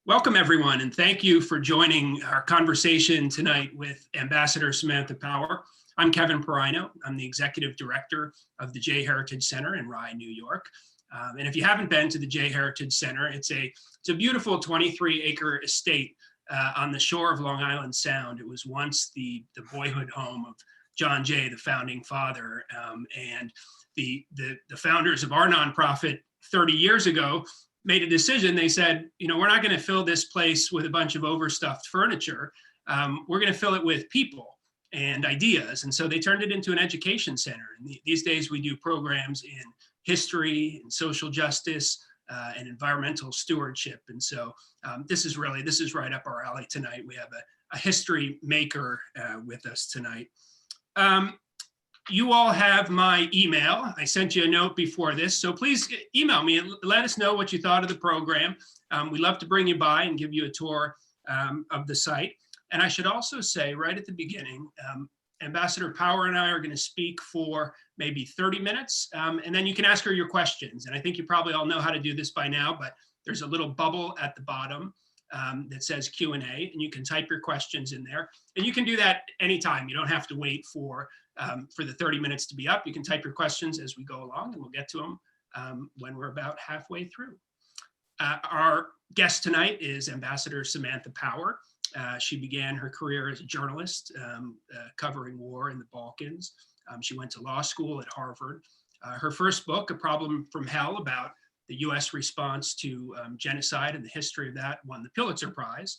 Welcome, everyone, and thank you for joining our conversation tonight with Ambassador Samantha Power. I'm Kevin Peraino. I'm the Executive Director of the J Heritage Center in Rye, New York. And if you haven't been to the J Heritage Center, it's a beautiful 23-acre estate on the shore of Long Island Sound. It was once the boyhood home of John Jay, the founding father, and the founders of our nonprofit 30 years ago made a decision. They said, we're not going to fill this place with a bunch of overstuffed furniture. We're going to fill it with people and ideas. And so they turned it into an education center. And these days we do programs in history and social justice and environmental stewardship. And so this is right up our alley tonight. We have a history maker with us tonight. You all have my email. I sent you a note before this, so please email me and let us know what you thought of the program. We'd love to bring you by and give you a tour of the site. And I should also say right at the beginning, Ambassador Power and I are going to speak for maybe 30 minutes, and then you can ask her your questions. And I think you probably all know how to do this by now, but there's a little bubble at the bottom that says Q&A, and you can type your questions in there. And you can do that anytime. You don't have to wait for the 30 minutes to be up. You can type your questions as we go along, and we'll get to them when we're about halfway through. Our guest tonight is Ambassador Samantha Power. She began her career as a journalist covering war in the Balkans. She went to law school at Harvard. Her first book, A Problem from Hell, about the US response to genocide and the history of that, won the Pulitzer Prize.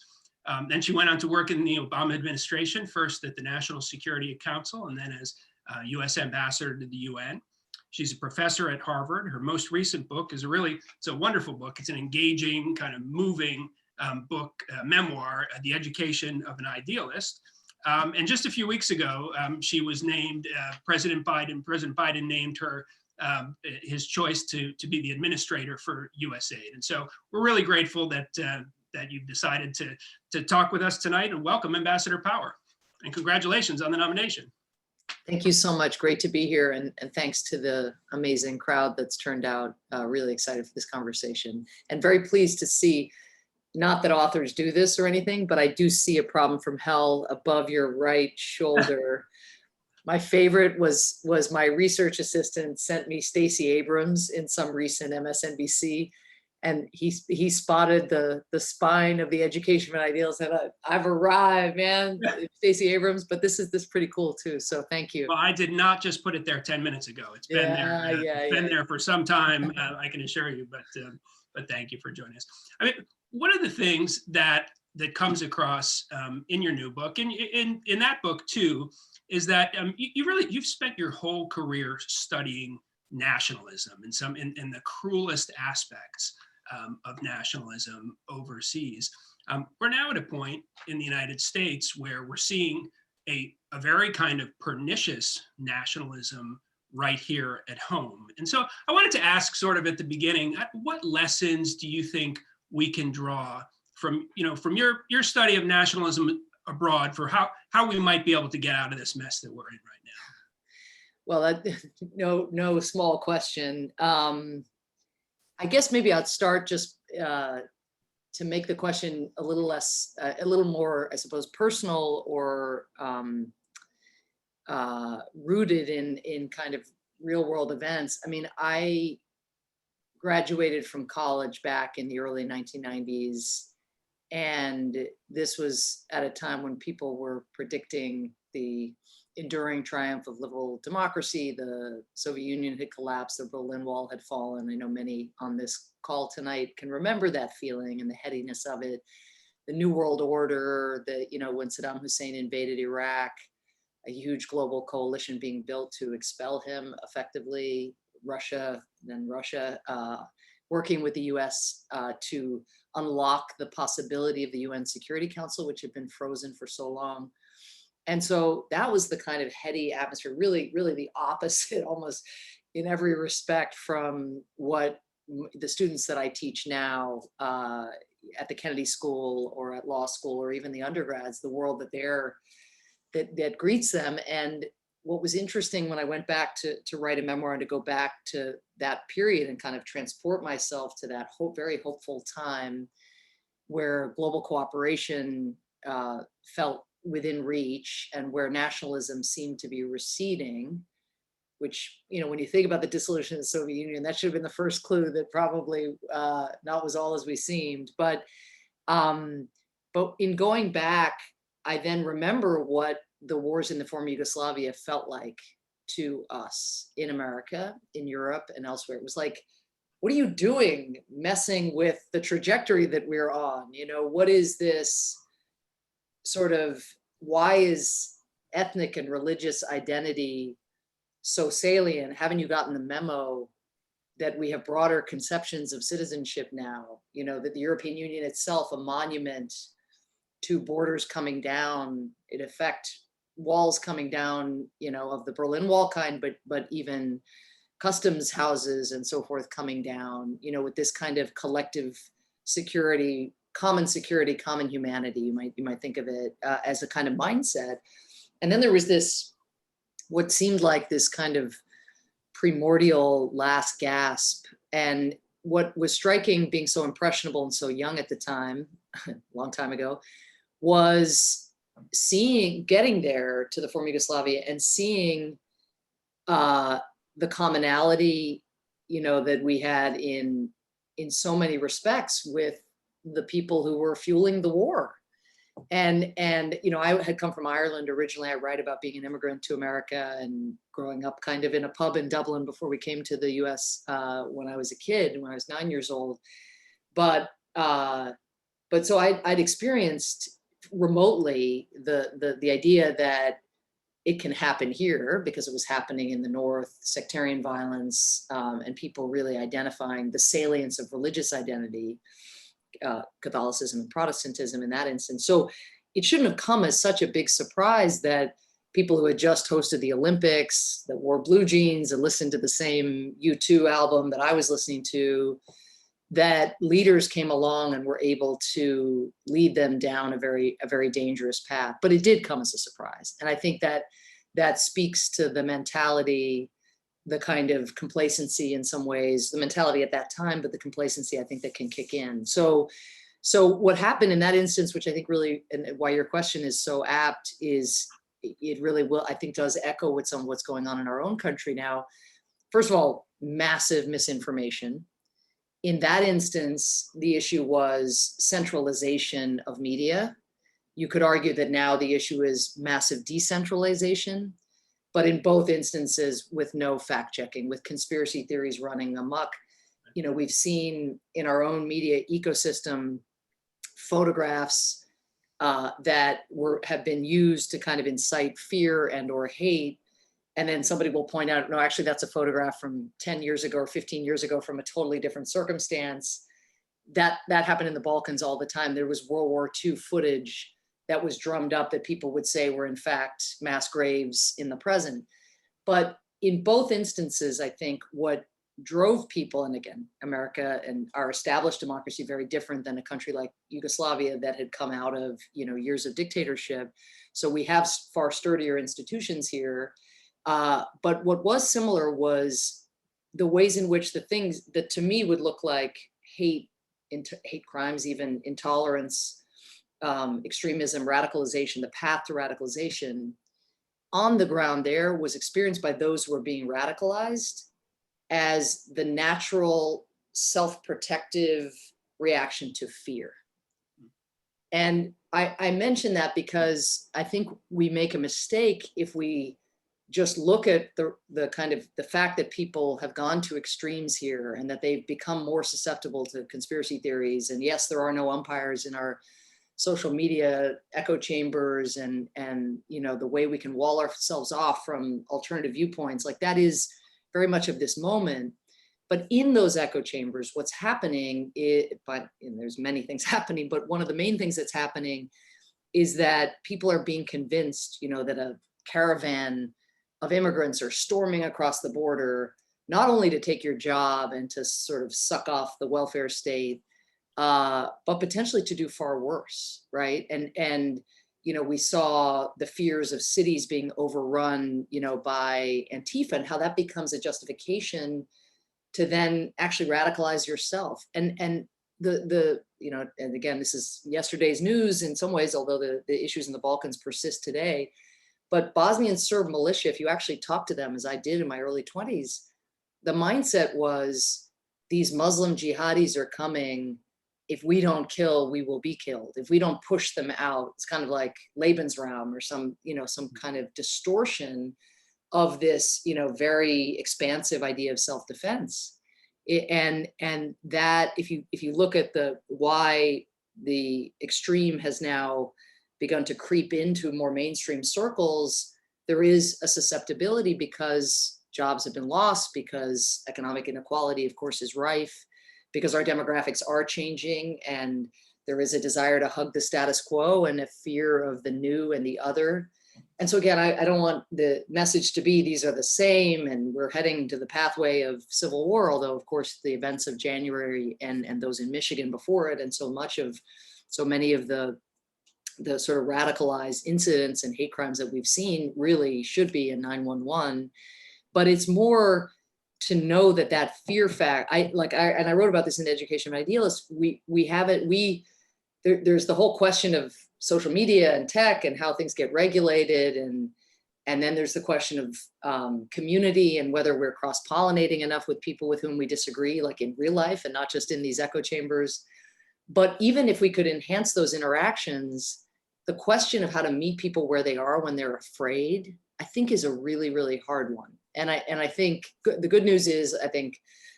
Then she went on to work in the Obama administration, first at the National Security Council and then as US ambassador to the UN. She's a professor at Harvard. Her most recent book is it's a wonderful book. It's an engaging, kind of moving book, memoir, The Education of an Idealist. And just a few weeks ago, she was named, President Biden named her his choice to be the administrator for USAID. And so we're really grateful that you've decided to talk with us tonight, and welcome Ambassador Power, and congratulations on the nomination. Thank you so much. Great to be here. And thanks to the amazing crowd that's turned out. Really excited for this conversation and very pleased to see, not that authors do this or anything, but I do see A Problem from Hell above your right shoulder. My favorite was my research assistant sent me Stacey Abrams in some recent MSNBC, and he spotted the spine of The Education of an Idealist. And I've arrived, man, Stacey Abrams. But this is pretty cool too. So thank you. Well, I did not just put it there 10 minutes ago. It's been there for some time. I can assure you. But thank you for joining us. I mean, one of the things that comes across in your new book, and in that book too, is that you've spent your whole career studying nationalism and in the cruelest aspects of nationalism overseas. We're now at a point in the United States where we're seeing a very kind of pernicious nationalism right here at home. And so I wanted to ask, sort of at the beginning, what lessons do you think we can draw from your study of nationalism abroad for how we might be able to get out of this mess that we're in right now? Well, no small question. I guess maybe I'd start just to make the question a little more, I suppose, personal or rooted in kind of real world events. I mean, I graduated from college back in the early 1990s. And this was at a time when people were predicting the enduring triumph of liberal democracy. The Soviet Union had collapsed, the Berlin Wall had fallen. I know many on this call tonight can remember that feeling and the headiness of it. The New World Order, when Saddam Hussein invaded Iraq, a huge global coalition being built to expel him effectively. Russia, working with the US to unlock the possibility of the UN Security Council, which had been frozen for so long. And so that was the kind of heady atmosphere, really, really the opposite almost in every respect from what the students that I teach now at the Kennedy School or at law school or even the undergrads, the world that greets them. And what was interesting when I went back to write a memoir and to go back to that period and kind of transport myself to that very hopeful time where global cooperation felt within reach and where nationalism seemed to be receding, which, when you think about the dissolution of the Soviet Union, that should have been the first clue that probably not was all as we seemed. But in going back, I then remember what the wars in the former Yugoslavia felt like to us in America, in Europe, and elsewhere. It was like, what are you doing messing with the trajectory that we're on? What is this sort of, why is ethnic and religious identity so salient? Haven't you gotten the memo that we have broader conceptions of citizenship now? That the European Union itself, a monument to borders coming down, in effect, walls coming down, of the Berlin Wall kind, but even customs houses and so forth coming down, with this kind of collective security, common humanity. You might think of it as a kind of mindset. And then there was this, what seemed like this kind of primordial last gasp. And what was striking, being so impressionable and so young at the time, a long time ago, was getting there to the former Yugoslavia and seeing the commonality, that we had in so many respects with the people who were fueling the war. And I had come from Ireland originally. I write about being an immigrant to America and growing up kind of in a pub in Dublin before we came to the US when I was a kid, when I was 9 years old. But so I'd experienced remotely the idea that it can happen here, because it was happening in the North, sectarian violence, and people really identifying the salience of religious identity, Catholicism and Protestantism in that instance. So it shouldn't have come as such a big surprise that people who had just hosted the Olympics, that wore blue jeans and listened to the same U2 album that I was listening to, that leaders came along and were able to lead them down a very dangerous path. But it did come as a surprise. And I think that speaks to the mentality, the kind of complacency in some ways, the mentality at that time, but the complacency I think that can kick in. So what happened in that instance, which I think really, and why your question is so apt, is it really will, I think, does echo with some of what's going on in our own country now. First of all, massive misinformation. In that instance, the issue was centralization of media. You could argue that now the issue is massive decentralization, but in both instances with no fact checking, with conspiracy theories running amok. We've seen in our own media ecosystem photographs that have been used to kind of incite fear and or hate. And then somebody will point out, no, actually that's a photograph from 10 years ago or 15 years ago from a totally different circumstance. That happened in the Balkans all the time. There was World War II footage that was drummed up that people would say were in fact mass graves in the present. But in both instances, I think what drove people, and again, America and our established democracy, very different than a country like Yugoslavia that had come out of years of dictatorship. So we have far sturdier institutions here. But what was similar was the ways in which the things that to me would look like hate crimes, even intolerance, extremism, radicalization, the path to radicalization on the ground there was experienced by those who were being radicalized as the natural self-protective reaction to fear. And I mention that because I think we make a mistake if we just look at the kind of the fact that people have gone to extremes here and that they've become more susceptible to conspiracy theories. And yes, there are no umpires in our social media echo chambers and the way we can wall ourselves off from alternative viewpoints, like that is very much of this moment. But in those echo chambers, what's happening and there's many things happening, but one of the main things that's happening is that people are being convinced, that a caravan of immigrants are storming across the border, not only to take your job and to sort of suck off the welfare state, but potentially to do far worse, right? And we saw the fears of cities being overrun, by Antifa, and how that becomes a justification to then actually radicalize yourself. And and again, this is yesterday's news in some ways, although the issues in the Balkans persist today. But Bosnian Serb militia, if you actually talk to them, as I did in my early 20s, the mindset was these Muslim jihadis are coming. If we don't kill, we will be killed. If we don't push them out, it's kind of like Lebensraum or some kind of distortion of this, very expansive idea of self-defense. And that if you look at why the extreme has now begun to creep into more mainstream circles, there is a susceptibility because jobs have been lost, because economic inequality, of course, is rife, because our demographics are changing, and there is a desire to hug the status quo and a fear of the new and the other. And so again, I don't want the message to be these are the same and we're heading to the pathway of civil war, although of course the events of January and those in Michigan before it, and so many of the sort of radicalized incidents and hate crimes that we've seen really should be in 911. But it's more to know that fear fact, I wrote about this in the Education of Idealist, there's the whole question of social media and tech and how things get regulated. And then there's the question of community and whether we're cross-pollinating enough with people with whom we disagree, like in real life and not just in these echo chambers. But even if we could enhance those interactions, the question of how to meet people where they are when they're afraid, I think is a really, really hard one. And I think the good news is, I think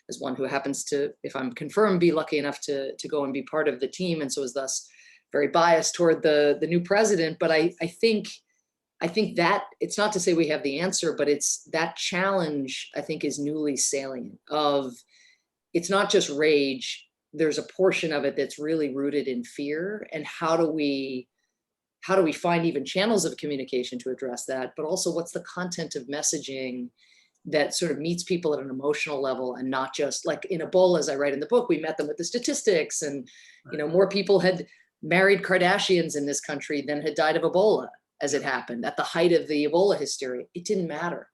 as one who happens to, if I'm confirmed, be lucky enough to go and be part of the team, and so is thus very biased toward the new president. But I think that it's not to say we have the answer, but it's that challenge, I think, is newly salient of it's not just rage. There's a portion of it that's really rooted in fear. And how do we find even channels of communication to address that? But also, what's the content of messaging that sort of meets people at an emotional level, and not just like in Ebola, as I write in the book, we met them with the statistics, and more people had married Kardashians in this country than had died of Ebola as it happened at the height of the Ebola hysteria. It didn't matter.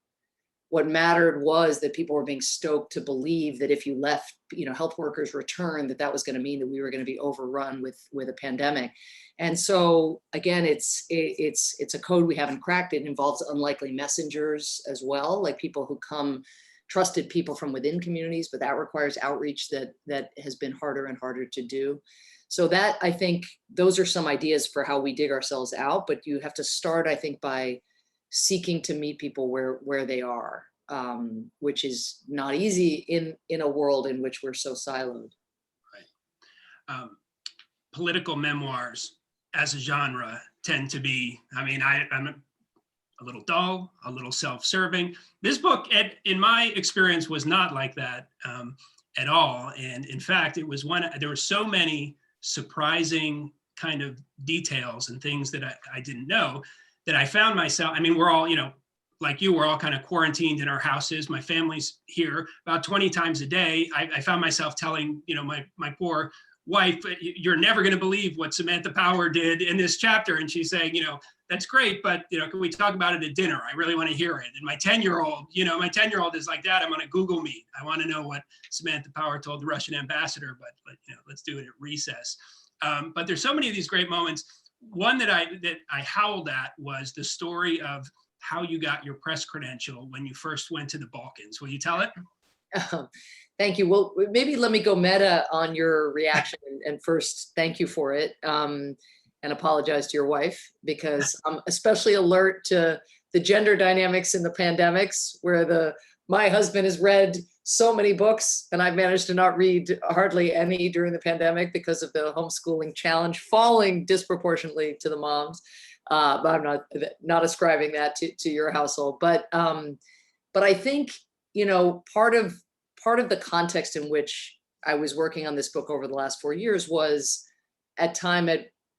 What mattered was that people were being stoked to believe that if you left, health workers returned, that was going to mean that we were going to be overrun with a pandemic. And so again, it's a code we haven't cracked. It involves unlikely messengers as well, like people who come, trusted people from within communities, but that requires outreach that has been harder and harder to do. So that, I think, those are some ideas for how we dig ourselves out, but you have to start, I think, by seeking to meet people where they are, which is not easy in a world in which we're so siloed. Right. Political memoirs as a genre tend to be, I'm a little dull, a little self-serving. This book, in my experience, was not like that at all. And in fact, it was there were so many surprising kind of details and things that I didn't know, that I found myself, we're all, like you, we're all kind of quarantined in our houses. My family's here about 20 times a day. I found myself telling, my poor wife, you're never going to believe what Samantha Power did in this chapter. And she's saying, that's great, but, can we talk about it at dinner? I really want to hear it. And my 10-year-old, is like, Dad, I'm on a Google Meet. I want to know what Samantha Power told the Russian ambassador, but let's do it at recess. But there's so many of these great moments. One that I howled at was the story of how you got your press credential when you first went to the Balkans. Will you tell it? Thank you. Well, maybe let me go meta on your reaction and first thank you for it, and apologize to your wife, because I'm especially alert to the gender dynamics in the pandemics, where my husband has read so many books and I've managed to not read hardly any during the pandemic because of the homeschooling challenge falling disproportionately to the moms. But I'm not ascribing that to your household. But I think, part of the context in which I was working on this book over the last 4 years was a time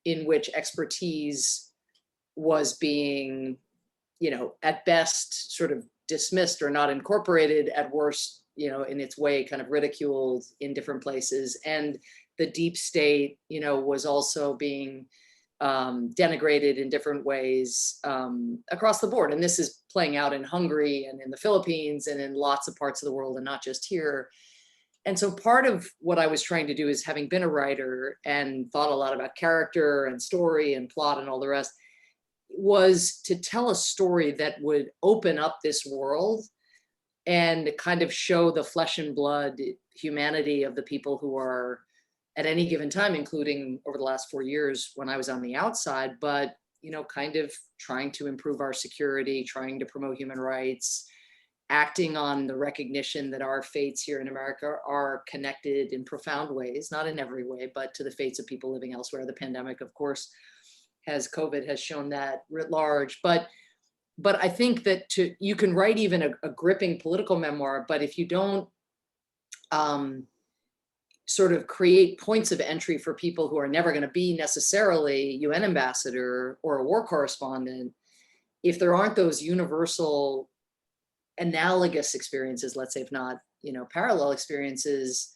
in which expertise was being, at best sort of dismissed or not incorporated, at worst, in its way, kind of ridiculed in different places. And the deep state, was also being denigrated in different ways across the board. And this is playing out in Hungary and in the Philippines and in lots of parts of the world, and not just here. and so part of what I was trying to do is, having been a writer and thought a lot about character and story and plot and all the rest, was to tell a story that would open up this world and kind of show the flesh and blood humanity of the people who are at any given time, including over the last 4 years when I was on the outside, but kind of trying to improve our security, trying to promote human rights, acting on the recognition that our fates here in America are connected in profound ways, not in every way, but to the fates of people living elsewhere. The pandemic, of course, COVID has shown that writ large. But I think that you can write even a gripping political memoir, but if you don't sort of create points of entry for people who are never going to be necessarily UN ambassador or a war correspondent, if there aren't those universal analogous experiences, let's say, if not, parallel experiences,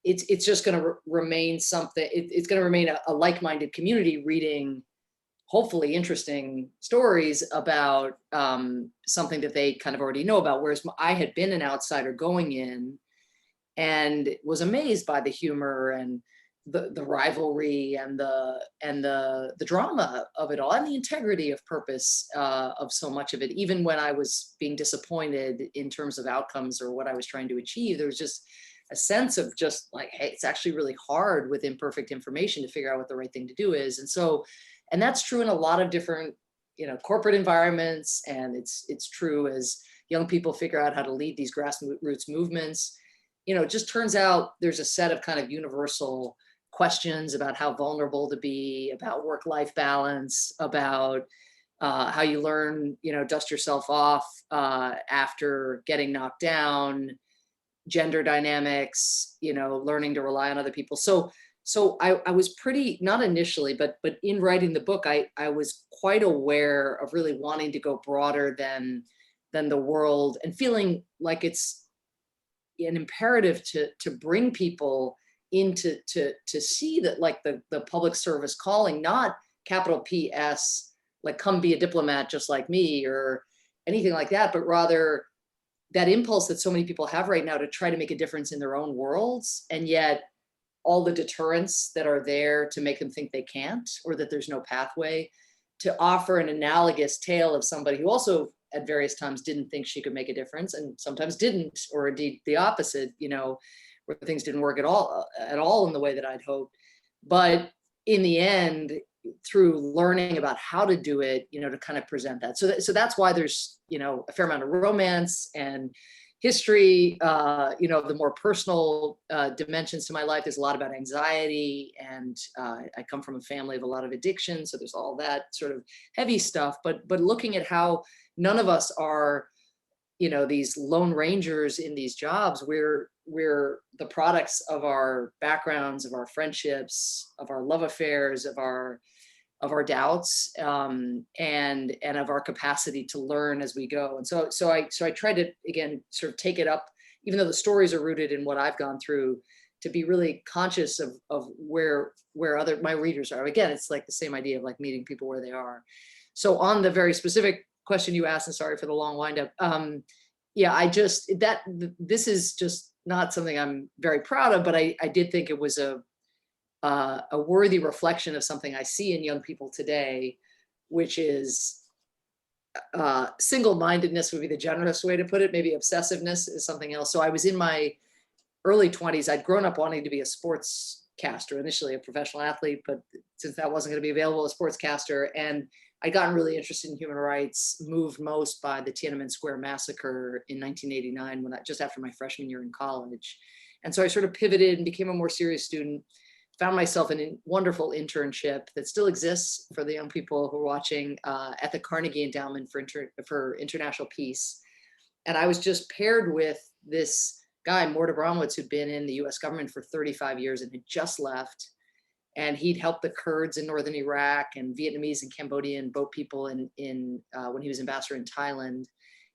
it's just going to remain something. It's going to remain a like-minded community reading, hopefully interesting stories about something that they kind of already know about. Whereas I had been an outsider going in and was amazed by the humor and the rivalry and the drama of it all, and the integrity of purpose of so much of it. Even when I was being disappointed in terms of outcomes or what I was trying to achieve, there was just a sense of just like, hey, it's actually really hard with imperfect information to figure out what the right thing to do is. And that's true in a lot of different, corporate environments. And it's true as young people figure out how to lead these grassroots movements. It just turns out there's a set of kind of universal questions about how vulnerable to be, about work-life balance, about how you learn, dust yourself off after getting knocked down, gender dynamics, learning to rely on other people. So I was pretty, not initially, but in writing the book, I was quite aware of really wanting to go broader than the world, and feeling like it's an imperative to bring people into to see that, like, the public service calling, not capital PS, like come be a diplomat just like me or anything like that, but rather that impulse that so many people have right now to try to make a difference in their own worlds, and yet all the deterrents that are there to make them think they can't, or that there's no pathway, to offer an analogous tale of somebody who also at various times didn't think she could make a difference, and sometimes didn't, or indeed the opposite, where things didn't work at all in the way that I'd hoped. But in the end, through learning about how to do it, to kind of present that. So that's why there's, a fair amount of romance and history, the more personal dimensions to my life. There's a lot about anxiety, and I come from a family of a lot of addiction, so there's all that sort of heavy stuff. But looking at how none of us are, these lone rangers in these jobs. We're the products of our backgrounds, of our friendships, of our love affairs, of our doubts, and of our capacity to learn as we go. And so I try to, again, sort of take it up, even though the stories are rooted in what I've gone through, to be really conscious of where my readers are. Again, it's like the same idea of like meeting people where they are. So on the very specific question you asked, and sorry for the long windup, this is just not something I'm very proud of, but I did think it was a worthy reflection of something I see in young people today, which is single-mindedness would be the generous way to put it. Maybe obsessiveness is something else. So I was in my early 20s. I'd grown up wanting to be a sportscaster, initially a professional athlete, but since that wasn't going to be available, a sportscaster. And I'd gotten really interested in human rights, moved most by the Tiananmen Square massacre in 1989, just after my freshman year in college. And so I sort of pivoted and became a more serious student, found myself in a wonderful internship that still exists for the young people who are watching, at the Carnegie Endowment for International Peace. And I was just paired with this guy, Mort Abramowitz, who'd been in the US government for 35 years and had just left. And he'd helped the Kurds in northern Iraq and Vietnamese and Cambodian boat people in when he was ambassador in Thailand.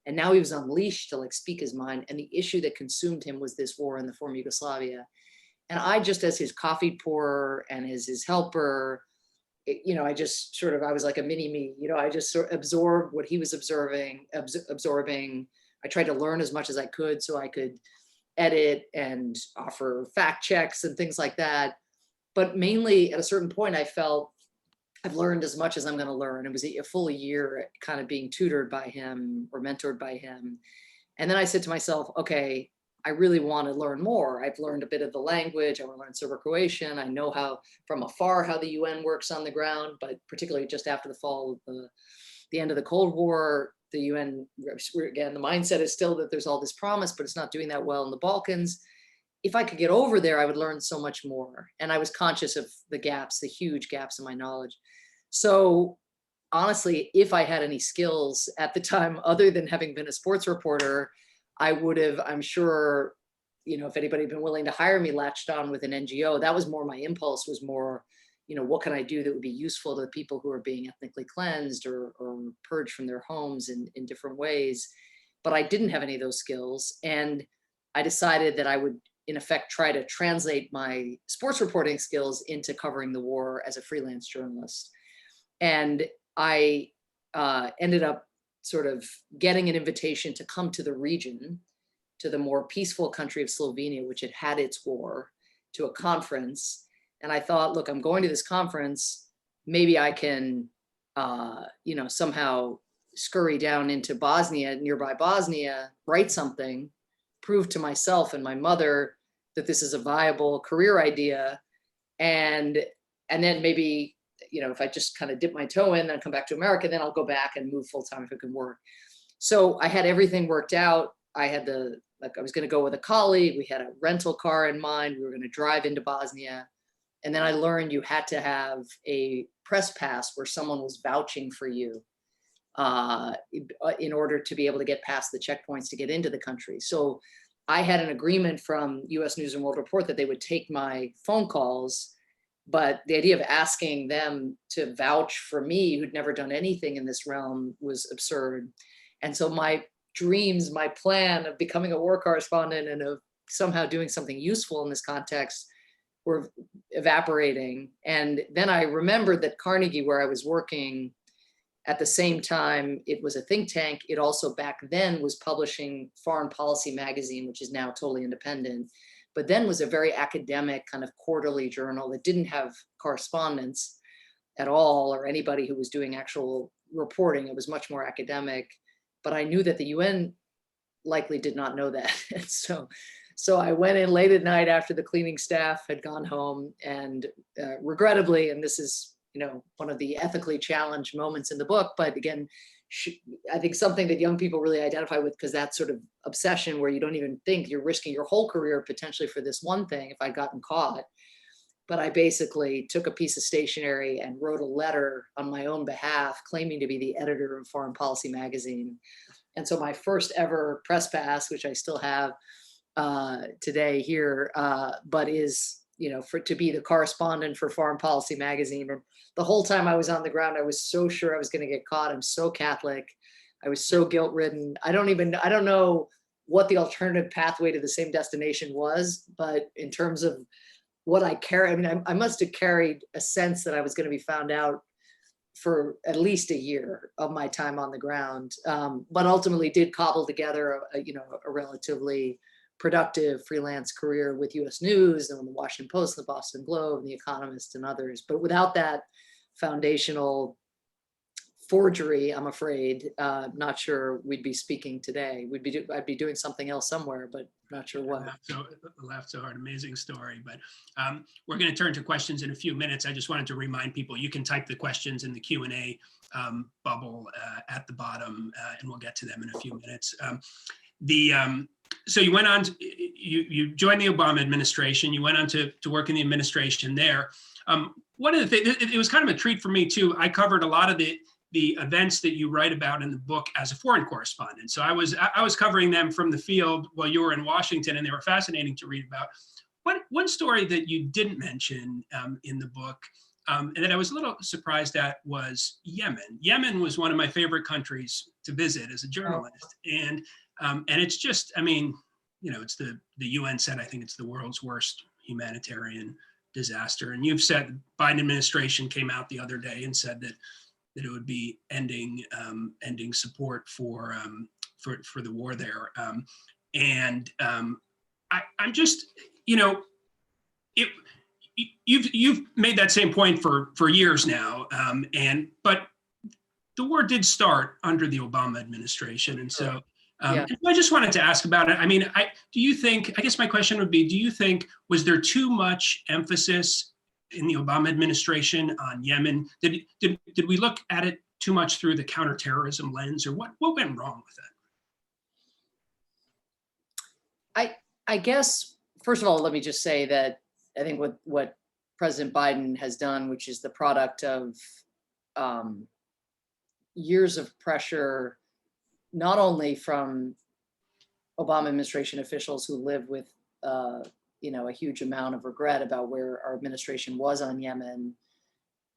And now he was unleashed to like speak his mind. And the issue that consumed him was this war in the former Yugoslavia. And I just, as his coffee pourer and as his helper, I just sort of, I was like a mini me, I just sort of absorbed what he was absorbing. I tried to learn as much as I could so I could edit and offer fact checks and things like that. But mainly at a certain point, I felt I've learned as much as I'm going to learn. It was a full year kind of being tutored by him or mentored by him. And then I said to myself, okay, I really want to learn more. I've learned a bit of the language. I want to learn Serbo-Croatian. I know how from afar how the UN works on the ground, but particularly just after the fall of the end of the Cold War, the UN, again, the mindset is still that there's all this promise, but it's not doing that well in the Balkans. If I could get over there, I would learn so much more. And I was conscious of the gaps, the huge gaps in my knowledge. So honestly, if I had any skills at the time, other than having been a sports reporter, I would have, I'm sure, if anybody had been willing to hire me, latched on with an NGO. That was more my impulse, was more, what can I do that would be useful to the people who are being ethnically cleansed or purged from their homes in different ways. But I didn't have any of those skills. And I decided that I would, in effect, try to translate my sports reporting skills into covering the war as a freelance journalist. And I ended up sort of getting an invitation to come to the region, to the more peaceful country of Slovenia, which had had its war, to a conference. And I thought, look, I'm going to this conference. Maybe I can, somehow scurry down into Bosnia, nearby Bosnia, write something, prove to myself and my mother that this is a viable career idea. And then maybe, if I just kind of dip my toe in, then come back to America, then I'll go back and move full time if it can work. So I had everything worked out. I had I was going to go with a colleague. We had a rental car in mind. We were going to drive into Bosnia. And then I learned you had to have a press pass where someone was vouching for you in order to be able to get past the checkpoints to get into the country. So I had an agreement from US News and World Report that they would take my phone calls, but the idea of asking them to vouch for me, who'd never done anything in this realm, was absurd. And so my dreams, my plan of becoming a war correspondent and of somehow doing something useful in this context were evaporating. And then I remembered that Carnegie, where I was working at the same time, it was a think tank. It also back then was publishing Foreign Policy magazine, which is now totally independent, but then was a very academic kind of quarterly journal that didn't have correspondence at all or anybody who was doing actual reporting. It was much more academic, but I knew that the UN likely did not know that. And so I went in late at night after the cleaning staff had gone home, and regrettably, and this is, one of the ethically challenged moments in the book, but again, I think something that young people really identify with, because that sort of obsession where you don't even think you're risking your whole career potentially for this one thing if I'd gotten caught. But I basically took a piece of stationery and wrote a letter on my own behalf claiming to be the editor of Foreign Policy magazine. And so my first ever press pass, which I still have today here, but is, to be the correspondent for Foreign Policy magazine. And the whole time I was on the ground, I was so sure I was going to get caught. I'm so Catholic. I was so guilt-ridden. I don't know what the alternative pathway to the same destination was, but in terms of what I carry, I must have carried a sense that I was going to be found out for at least a year of my time on the ground, but ultimately did cobble together a relatively productive freelance career with US News and the Washington Post, the Boston Globe, and the Economist, and others. But without that foundational forgery, I'm afraid, not sure we'd be speaking today. I'd be doing something else somewhere, but not sure what. Laughed so hard. Amazing story. But we're going to turn to questions in a few minutes. I just wanted to remind people you can type the questions in the Q&A bubble at the bottom, and we'll get to them in a few minutes. So you went on, you joined the Obama administration. You went on to work in the administration there. One of the things, it was kind of a treat for me too. I covered a lot of the events that you write about in the book as a foreign correspondent. So I was covering them from the field while you were in Washington, and they were fascinating to read about. One story that you didn't mention in the book, and that I was a little surprised at, was Yemen. Yemen was one of my favorite countries to visit as a journalist. And it's just, it's the UN said, I think it's the world's worst humanitarian disaster. And you've said the Biden administration came out the other day and said that it would be ending support for the war there. I'm just, you know, it, you've made that same point for years now, but the war did start under the Obama administration, and so Yeah. I just wanted to ask about it. I mean, do you think? I guess my question would be: do you think was there too much emphasis in the Obama administration on Yemen? Did we look at it too much through the counterterrorism lens, or what went wrong with it? I guess, first of all, let me just say that I think what President Biden has done, which is the product of years of pressure, not only from Obama administration officials who live with a huge amount of regret about where our administration was on Yemen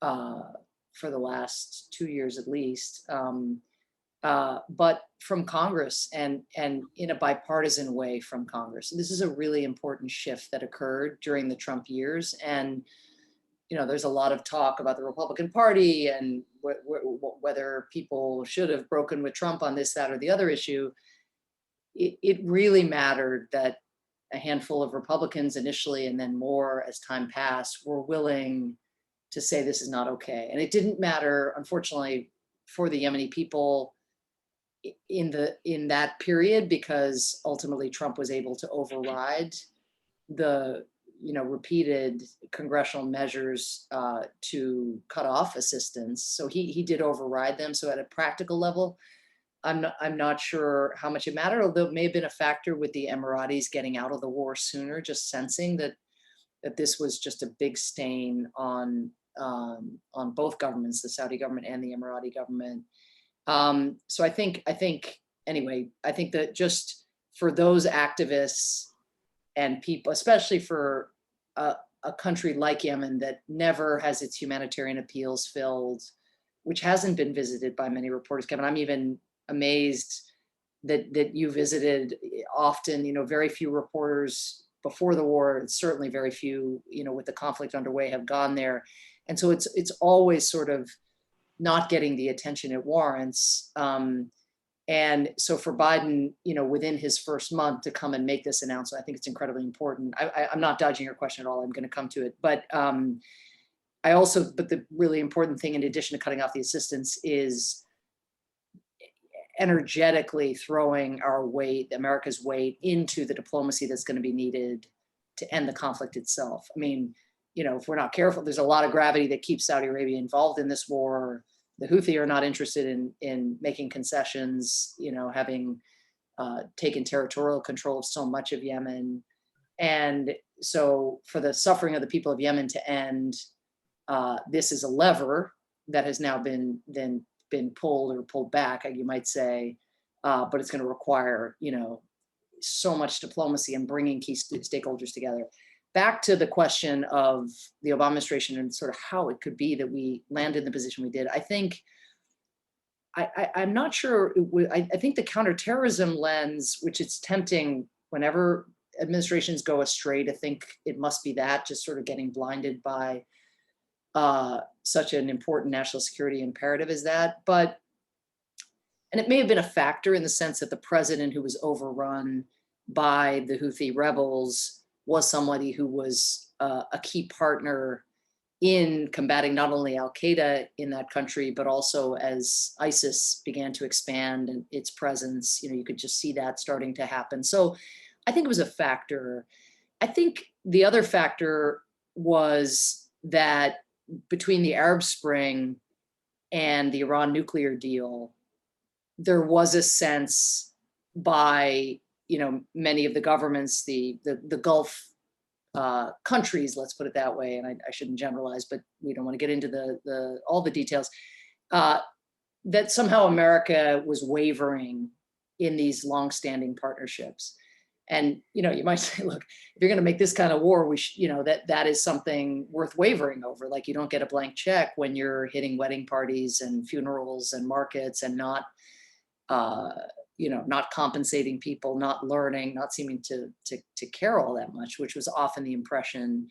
for the last 2 years at least, but from Congress and in a bipartisan way from Congress. And this is a really important shift that occurred during the Trump years. And there's a lot of talk about the Republican Party and whether people should have broken with Trump on this, that, or the other issue. It really mattered that a handful of Republicans initially, and then more as time passed, were willing to say this is not okay. And it didn't matter, unfortunately, for the Yemeni people in that period, because ultimately Trump was able to override the repeated congressional measures to cut off assistance. So he did override them. So at a practical level, I'm not sure how much it mattered, although it may have been a factor with the Emiratis getting out of the war sooner, just sensing that this was just a big stain on both governments, the Saudi government and the Emirati government. So I think that just for those activists and people, especially for a country like Yemen that never has its humanitarian appeals filled, which hasn't been visited by many reporters, Kevin, I'm even amazed that you visited often. Very few reporters before the war, certainly very few, with the conflict underway, have gone there. And so it's always sort of not getting the attention it warrants. And so for Biden, within his first month to come and make this announcement, I think it's incredibly important. I'm not dodging your question at all. I'm going to come to it. But but the really important thing, in addition to cutting off the assistance, is energetically throwing America's weight into the diplomacy that's going to be needed to end the conflict itself. I mean, if we're not careful, there's a lot of gravity that keeps Saudi Arabia involved in this war. The Houthi are not interested in making concessions, having taken territorial control of so much of Yemen. And so for the suffering of the people of Yemen to end, this is a lever that has now been pulled or pulled back, you might say, but it's going to require, so much diplomacy and bringing key stakeholders together. Back to the question of the Obama administration and sort of how it could be that we landed in the position we did. I think, I'm not sure, I think the counterterrorism lens, which it's tempting whenever administrations go astray to think it must be that, just sort of getting blinded by such an important national security imperative as that. And it may have been a factor in the sense that the president, who was overrun by the Houthi rebels, was somebody who was a key partner in combating not only al-Qaeda in that country, but also as ISIS began to expand and its presence, you could just see that starting to happen. So I think it was a factor. I think the other factor was that between the Arab Spring and the Iran nuclear deal, there was a sense by many of the governments, the Gulf countries, let's put it that way, and I shouldn't generalize, but we don't want to get into all the details, that somehow America was wavering in these longstanding partnerships. And you might say, look, if you're going to make this kind of war, we that is something worth wavering over. Like, you don't get a blank check when you're hitting wedding parties and funerals and markets and not not compensating people, not learning, not seeming to care all that much, which was often the impression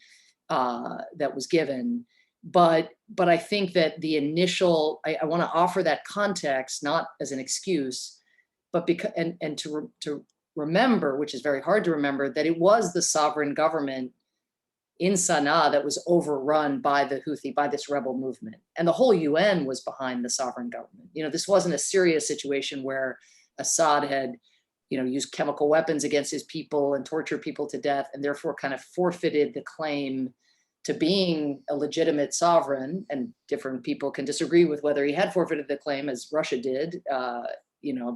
that was given. But I think that the initial, I want to offer that context, not as an excuse, but because, and to remember, which is very hard to remember, that it was the sovereign government in Sana'a that was overrun by the Houthi, by this rebel movement. And the whole UN was behind the sovereign government. This wasn't a Syria situation where Assad had, used chemical weapons against his people and tortured people to death, and therefore kind of forfeited the claim to being a legitimate sovereign. And different people can disagree with whether he had forfeited the claim, as Russia did,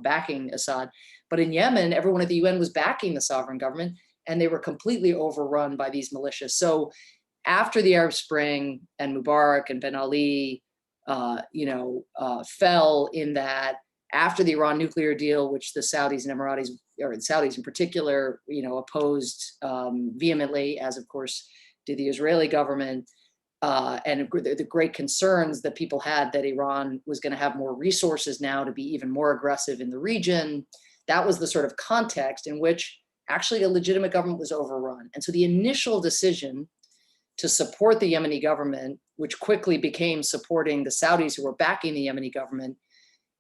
backing Assad. But in Yemen, everyone at the UN was backing the sovereign government, and they were completely overrun by these militias. So after the Arab Spring and Mubarak and Ben Ali, fell in that, after the Iran nuclear deal, which the Saudis and Emiratis, or the Saudis in particular, opposed vehemently, as of course did the Israeli government, and the great concerns that people had that Iran was going to have more resources now to be even more aggressive in the region. That was the sort of context in which actually a legitimate government was overrun. And so the initial decision to support the Yemeni government, which quickly became supporting the Saudis who were backing the Yemeni government,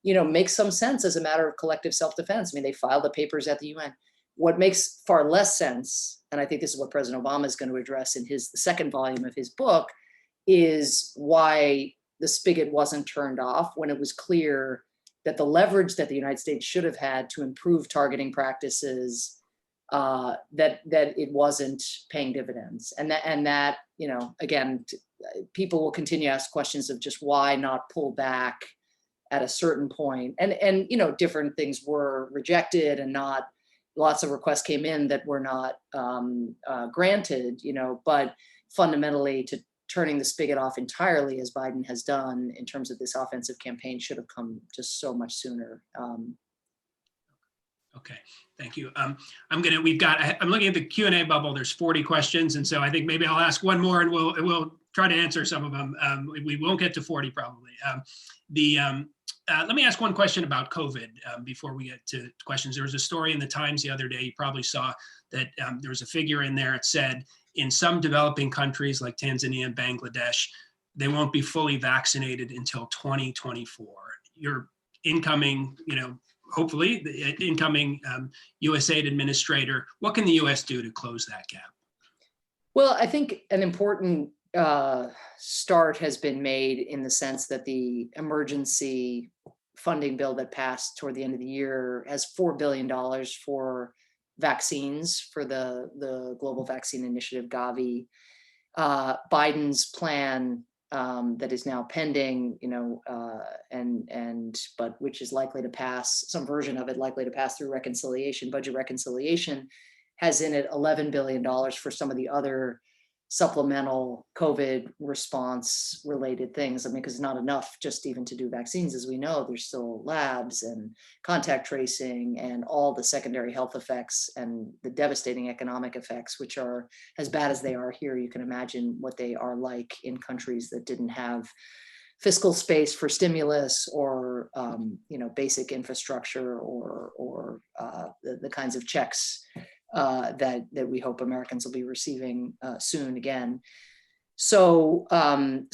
makes some sense as a matter of collective self-defense. I mean, they filed the papers at the UN. What makes far less sense, and I think this is what President Obama is going to address in the second volume of his book, is why the spigot wasn't turned off when it was clear that the leverage that the United States should have had to improve targeting practices, that it wasn't paying dividends. And that, again, people will continue to ask questions of just why not pull back at a certain point. And different things were rejected, and not lots of requests came in that were not granted, but fundamentally to turning the spigot off entirely, as Biden has done in terms of this offensive campaign, should have come just so much sooner. Okay, thank you. I'm looking at the Q&A bubble. There's 40 questions, and so I think maybe I'll ask one more, and we'll try to answer some of them. We won't get to 40 probably. Let me ask one question about COVID before we get to questions. There was a story in the Times the other day. You probably saw that there was a figure in there. It said in some developing countries like Tanzania and Bangladesh, they won't be fully vaccinated until 2024. Your incoming, hopefully the incoming USAID administrator, what can the US do to close that gap? Well, I think an important start has been made in the sense that the emergency funding bill that passed toward the end of the year has $4 billion for vaccines for the Global Vaccine Initiative, Gavi. Biden's plan that is now pending, but which is likely to pass, some version of it likely to pass through budget reconciliation, has in it $11 billion for some of the other supplemental COVID response related things. I mean, because it's not enough just even to do vaccines. As we know, there's still labs and contact tracing and all the secondary health effects and the devastating economic effects, which are as bad as they are here. You can imagine what they are like in countries that didn't have fiscal space for stimulus or basic infrastructure or the kinds of checks that we hope Americans will be receiving soon again. So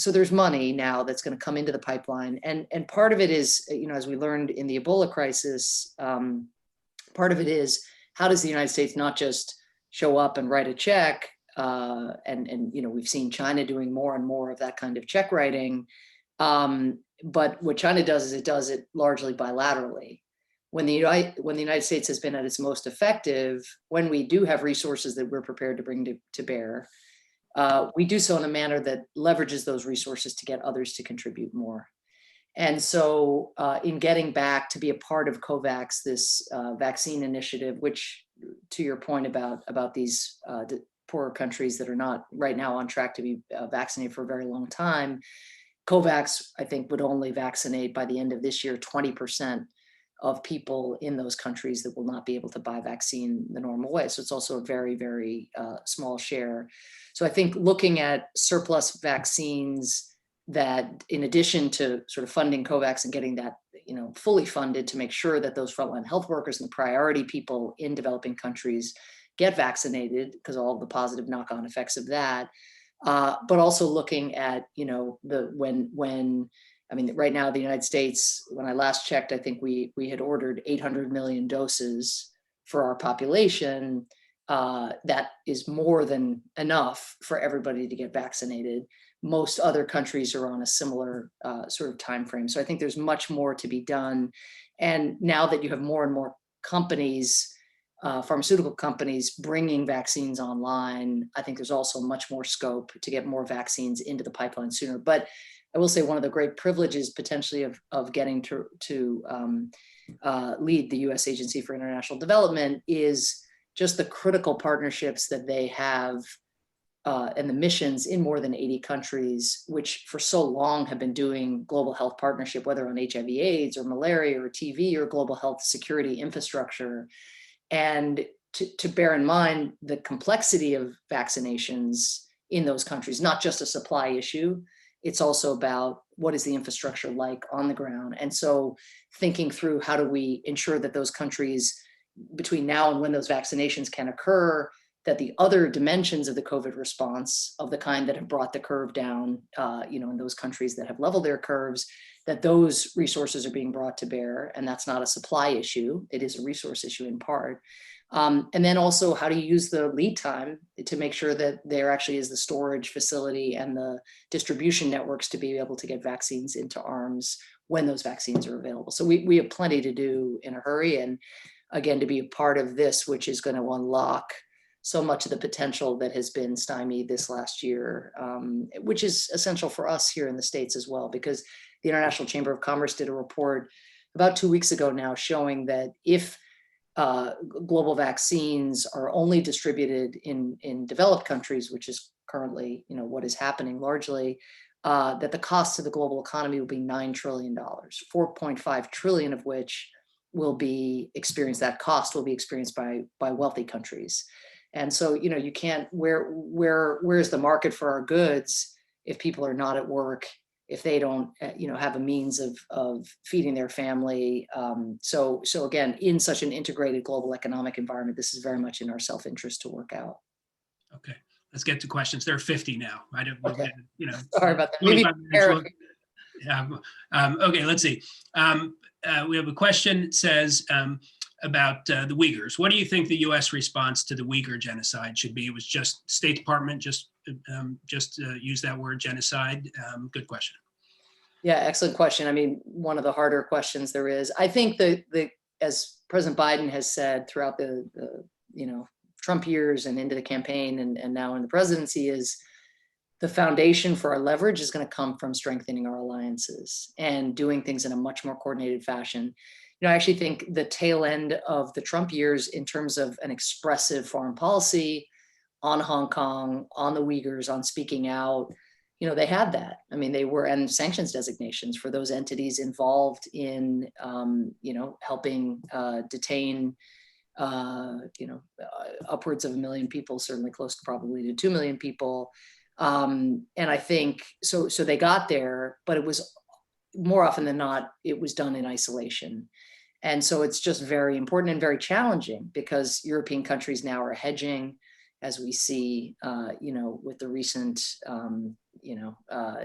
there's money now that's going to come into the pipeline, and part of it is, as we learned in the Ebola crisis, part of it is how does the United States not just show up and write a check, and we've seen China doing more and more of that kind of check writing, but what China does is it does it largely bilaterally. When the United States has been at its most effective, when we do have resources that we're prepared to bring to bear, we do so in a manner that leverages those resources to get others to contribute more. And so in getting back to be a part of COVAX, this vaccine initiative, which to your point about these poorer countries that are not right now on track to be vaccinated for a very long time, COVAX, I think, would only vaccinate by the end of this year 20% of people in those countries that will not be able to buy vaccine the normal way. So it's also a very, very small share. So I think looking at surplus vaccines that, in addition to sort of funding COVAX and getting that fully funded to make sure that those frontline health workers and the priority people in developing countries get vaccinated, because all of the positive knock-on effects of that, but also looking at right now, the United States, when I last checked, I think we had ordered 800 million doses for our population, that is more than enough for everybody to get vaccinated. Most other countries are on a similar sort of time frame. So I think there's much more to be done. And now that you have more and more companies, pharmaceutical companies bringing vaccines online, I think there's also much more scope to get more vaccines into the pipeline sooner. But I will say one of the great privileges potentially of getting to lead the U.S. Agency for International Development is just the critical partnerships that they have and the missions in more than 80 countries, which for so long have been doing global health partnership, whether on HIV/AIDS or malaria or TB or global health security infrastructure. And to bear in mind the complexity of vaccinations in those countries, not just a supply issue, it's also about what is the infrastructure like on the ground. And so thinking through how do we ensure that those countries, between now and when those vaccinations can occur, that the other dimensions of the COVID response, of the kind that have brought the curve down, in those countries that have leveled their curves, that those resources are being brought to bear. And that's not a supply issue, it is a resource issue in part. And then also how do you use the lead time to make sure that there actually is the storage facility and the distribution networks to be able to get vaccines into arms when those vaccines are available. So we have plenty to do in a hurry. And again, to be a part of this, which is going to unlock so much of the potential that has been stymied this last year, which is essential for us here in the States as well, because the International Chamber of Commerce did a report about 2 weeks ago now showing that if global vaccines are only distributed in developed countries, which is currently what is happening largely, that the cost to the global economy will be $9 trillion, 4.5 trillion of which will be experienced, that cost will be experienced by wealthy countries. And so, you can't, where's the market for our goods if people are not at work, if they don't, have a means of feeding their family. So again, in such an integrated global economic environment, this is very much in our self-interest to work out. Okay, let's get to questions. There are 50 now. I don't, Okay. Sorry about that. Maybe okay, let's see. We have a question that says about the Uyghurs. What do you think the U.S. response to the Uyghur genocide should be? It was just State Department just use that word, genocide. Good question. Yeah, excellent question. I mean, one of the harder questions there is. I think as President Biden has said throughout the Trump years and into the campaign and now in the presidency, is the foundation for our leverage is going to come from strengthening our alliances and doing things in a much more coordinated fashion. I actually think the tail end of the Trump years in terms of an expressive foreign policy on Hong Kong, on the Uyghurs, on speaking out, they had that. I mean, they were, and sanctions designations for those entities involved in, helping detain, upwards of 1 million people, certainly close to probably to 2 million people. And I think, so they got there, but it was more often than not, it was done in isolation. And so it's just very important and very challenging because European countries now are hedging, as we see, with the recent,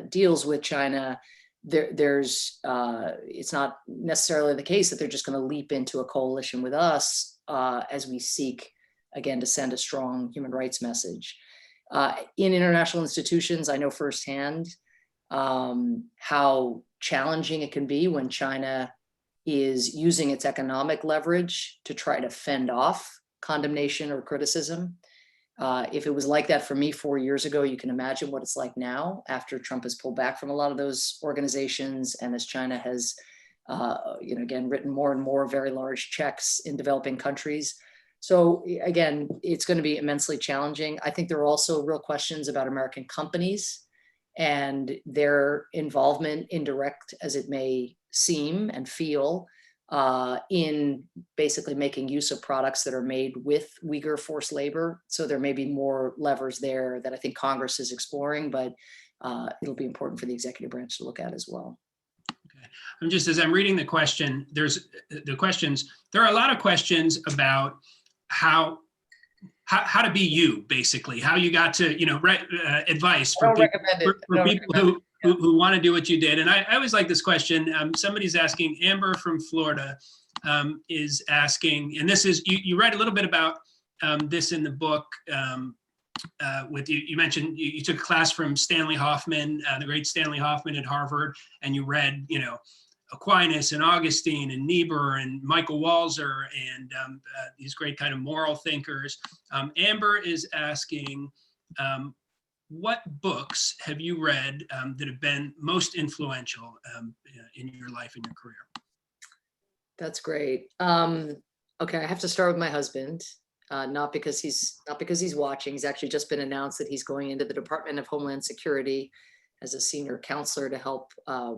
deals with China. There's it's not necessarily the case that they're just going to leap into a coalition with us as we seek, again, to send a strong human rights message. In international institutions, I know firsthand how challenging it can be when China is using its economic leverage to try to fend off condemnation or criticism. If it was like that for me 4 years ago, you can imagine what it's like now after Trump has pulled back from a lot of those organizations and as China has, again, written more and more very large checks in developing countries. So again, it's going to be immensely challenging. I think there are also real questions about American companies and their involvement, indirect as it may seem and feel, in basically making use of products that are made with Uyghur forced labor. So there may be more levers there that I think Congress is exploring, but it'll be important for the executive branch to look at as well. Okay. I'm just, as I'm reading the question, there are a lot of questions about how to be you, basically, how you got to, advice for people who want to do what you did. And I always like this question. Somebody's asking, Amber from Florida, is asking, and this is, you write a little bit about this in the book. With you mentioned you took a class from Stanley Hoffman, the great Stanley Hoffman at Harvard, and you read, Aquinas and Augustine and Niebuhr and Michael Walzer and these great kind of moral thinkers. Amber is asking, what books have you read that have been most influential in your life and your career? That's great. Okay, I have to start with my husband. Not because he's watching. He's actually just been announced that he's going into the Department of Homeland Security as a senior counselor to help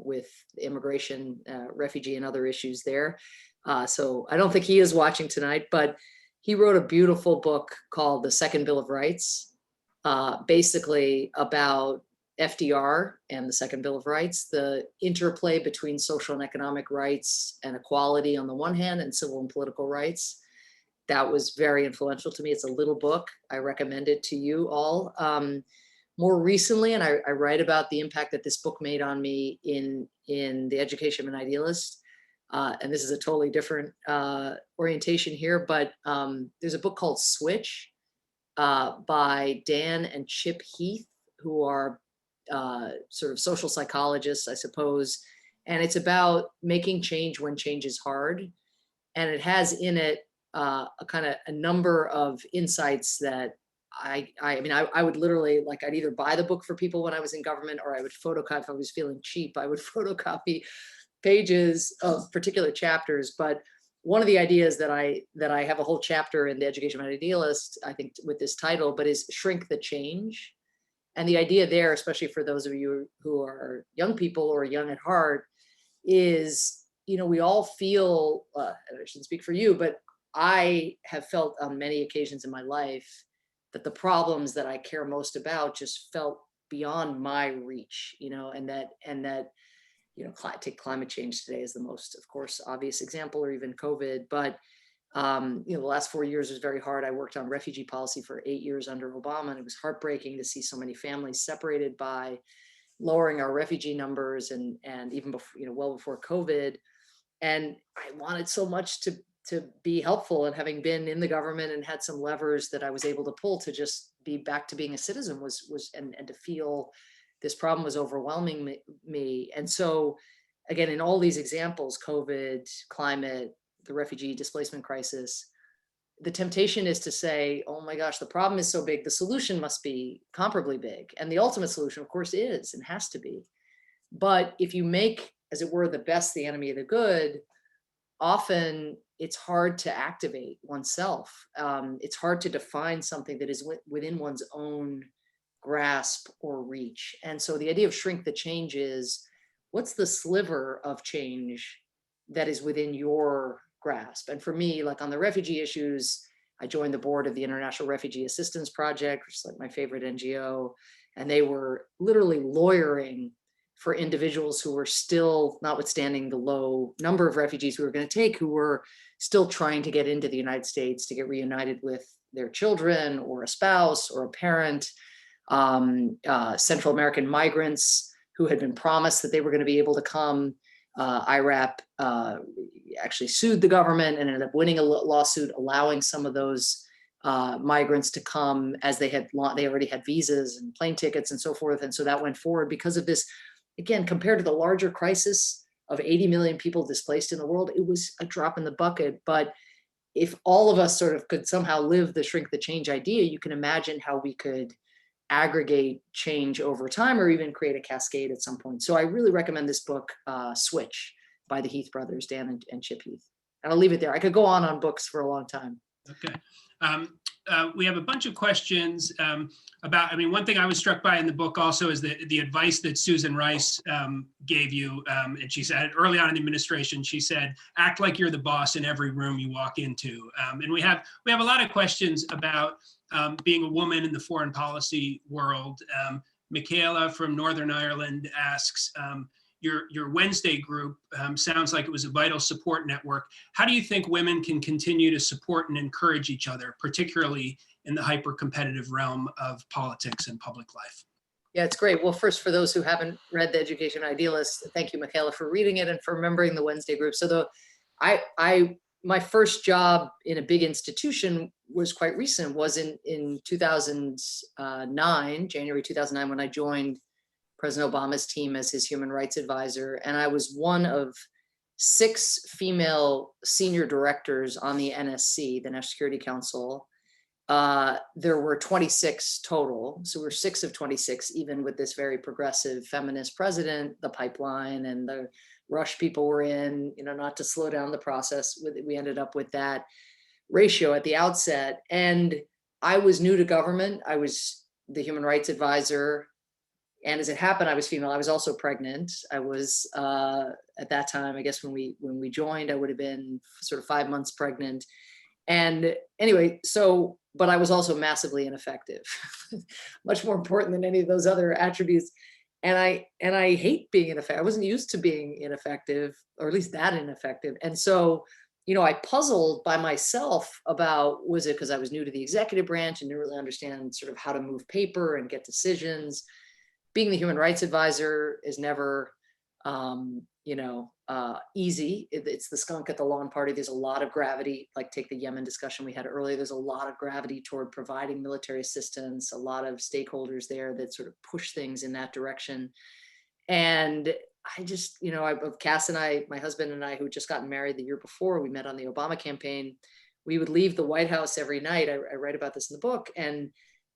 with immigration, refugee, and other issues there. So I don't think he is watching tonight, but he wrote a beautiful book called The Second Bill of Rights, basically about FDR and the Second Bill of Rights, the interplay between social and economic rights and equality on the one hand, and civil and political rights. That was very influential to me. It's a little book. I recommend it to you all. More recently, and I write about the impact that this book made on me in The Education of an Idealist. And this is a totally different orientation here, but there's a book called Switch by Dan and Chip Heath, who are sort of social psychologists, I suppose. And it's about making change when change is hard. And it has in it a number of insights that I mean, I would literally, like, I'd either buy the book for people when I was in government, or I would photocopy, if I was feeling cheap, I would photocopy pages of particular chapters. But one of the ideas that I have a whole chapter in The Education of an Idealist, I think, with this title, but is shrink the change. And the idea there, especially for those of you who are young people or young at heart, is, we all feel, I shouldn't speak for you, but I have felt on many occasions in my life that the problems that I care most about just felt beyond my reach, and that, take climate change today as the most, of course, obvious example, or even COVID. But, the last 4 years was very hard. I worked on refugee policy for 8 years under Obama, and it was heartbreaking to see so many families separated by lowering our refugee numbers, and even before, well before COVID. And I wanted so much to be helpful, and having been in the government and had some levers that I was able to pull to just be back to being a citizen and to feel this problem was overwhelming me. And so again, in all these examples, COVID, climate, the refugee displacement crisis, the temptation is to say, oh my gosh, the problem is so big, the solution must be comparably big. And the ultimate solution, of course, is and has to be. But if you make, as it were, the best the enemy of the good, often it's hard to activate oneself. It's hard to define something that is within one's own grasp or reach. And so the idea of shrink the change is, what's the sliver of change that is within your grasp? And for me, like on the refugee issues, I joined the board of the International Refugee Assistance Project, which is like my favorite NGO. And they were literally lawyering for individuals who were still, notwithstanding the low number of refugees we were going to take, who were still trying to get into the United States to get reunited with their children or a spouse or a parent, Central American migrants who had been promised that they were going to be able to come. IRAP actually sued the government and ended up winning a lawsuit allowing some of those migrants to come, as they already had visas and plane tickets and so forth. And so that went forward because of this. Again, compared to the larger crisis of 80 million people displaced in the world, it was a drop in the bucket. But if all of us sort of could somehow live the shrink the change idea, you can imagine how we could aggregate change over time, or even create a cascade at some point. So I really recommend this book, Switch, by the Heath brothers, Dan and Chip Heath. And I'll leave it there. I could go on books for a long time. Okay. We have a bunch of questions about, one thing I was struck by in the book also is the advice that Susan Rice gave you. And she said early on in the administration, she said, act like you're the boss in every room you walk into. And we have a lot of questions about being a woman in the foreign policy world. Michaela from Northern Ireland asks, your Wednesday group sounds like it was a vital support network. How do you think women can continue to support and encourage each other, particularly in the hyper-competitive realm of politics and public life? Yeah, it's great. Well, first, for those who haven't read The Education of an Idealist, thank you, Michaela, for reading it and for remembering the Wednesday group. So my first job in a big institution was quite recent, was in 2009, January 2009, when I joined President Obama's team as his human rights advisor. And I was one of 6 female senior directors on the NSC, the National Security Council. There were 26 total. So we're 6 of 26, even with this very progressive feminist president, the pipeline and the rush people were in, not to slow down the process. We ended up with that ratio at the outset. And I was new to government. I was the human rights advisor. And as it happened, I was female. I was also pregnant. I was, at that time, I guess when we joined, I would have been sort of 5 months pregnant. And anyway, but I was also massively ineffective, much more important than any of those other attributes. And I hate being ineffective. I wasn't used to being ineffective, or at least that ineffective. And so, I puzzled by myself about, was it because I was new to the executive branch and didn't really understand sort of how to move paper and get decisions? Being the human rights advisor is never, easy. It's the skunk at the lawn party. There's a lot of gravity, like take the Yemen discussion we had earlier. There's a lot of gravity toward providing military assistance, a lot of stakeholders there that sort of push things in that direction. And I just, Cass and I, my husband and I, who had just gotten married the year before, we met on the Obama campaign. We would leave the White House every night. I write about this in the book. And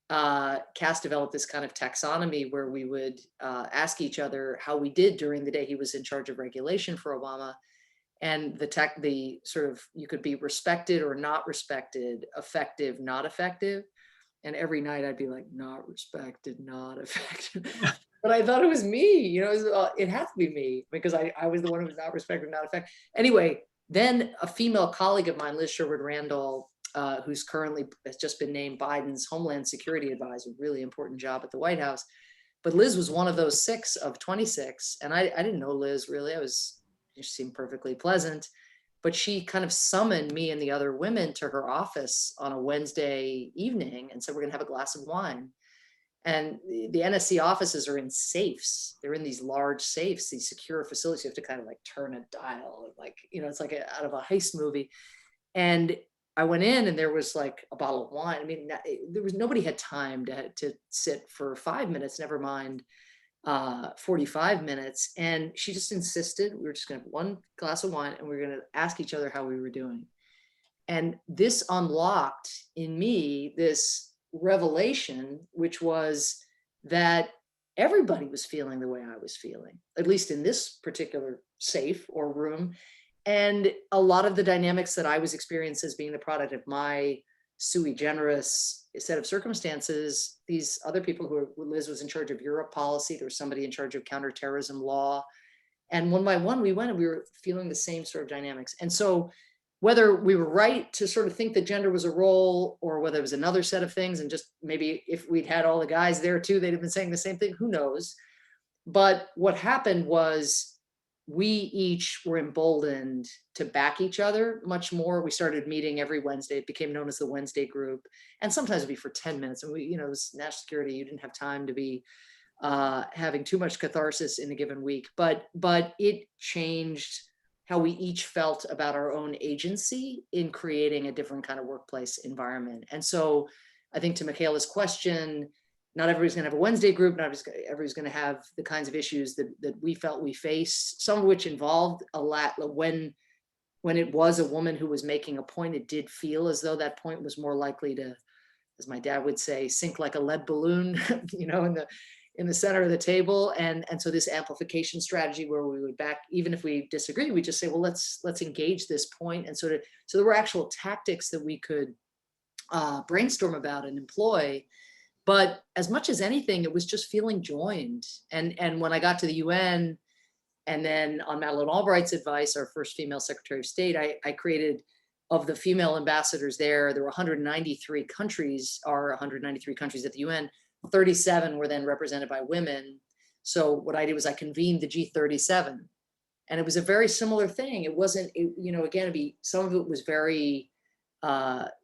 Cass developed this kind of taxonomy where we would ask each other how we did during the day. He was in charge of regulation for Obama, and the sort of, you could be respected or not respected, effective, not effective. And every night I'd be like, not respected, not effective. But I thought it was me, it had to be me, because I was the one who was not respected, not effective. Anyway, then a female colleague of mine, Liz Sherwood Randall, who's currently has just been named Biden's Homeland Security Advisor, really important job at the White House. But Liz was one of those 6 of 26. And I didn't know Liz really. She seemed perfectly pleasant, but she kind of summoned me and the other women to her office on a Wednesday evening and said, we're gonna have a glass of wine. And the NSC offices are in safes. They're in these large safes, these secure facilities. You have to kind of like turn a dial, it's like out of a heist movie. And I went in and there was like a bottle of wine. I mean, nobody had time to sit for 5 minutes, never mind 45 minutes. And she just insisted we were just gonna have one glass of wine and we were gonna ask each other how we were doing. And this unlocked in me this revelation, which was that everybody was feeling the way I was feeling, at least in this particular safe or room. And a lot of the dynamics that I was experiencing as being the product of my sui generis set of circumstances, these other people Liz was in charge of Europe policy, there was somebody in charge of counterterrorism law. And one by one, we went and we were feeling the same sort of dynamics. And so whether we were right to sort of think that gender was a role, or whether it was another set of things, and just maybe if we'd had all the guys there too, they'd have been saying the same thing, who knows? But what happened was we each were emboldened to back each other much more. We started meeting every Wednesday. It became known as the Wednesday group. And sometimes it'd be for 10 minutes. And it was national security. You didn't have time to be having too much catharsis in a given week. But it changed how we each felt about our own agency in creating a different kind of workplace environment. And so I think to Michaela's question, not everybody's gonna have a Wednesday group, not everybody's gonna have the kinds of issues that we felt we face, some of which involved a lot. When it was a woman who was making a point, it did feel as though that point was more likely to, as my dad would say, sink like a lead balloon, in the center of the table. And so this amplification strategy where we would back, even if we disagree, we just say, well, let's engage this point. And so there were actual tactics that we could brainstorm about and employ. But as much as anything, it was just feeling joined. And when I got to the UN, and then on Madeleine Albright's advice, our first female Secretary of State, I created, of the female ambassadors there were 193 countries, at the UN. 37 were then represented by women. So what I did was I convened the G37, and it was a very similar thing. It wasn't, again, some of it was very,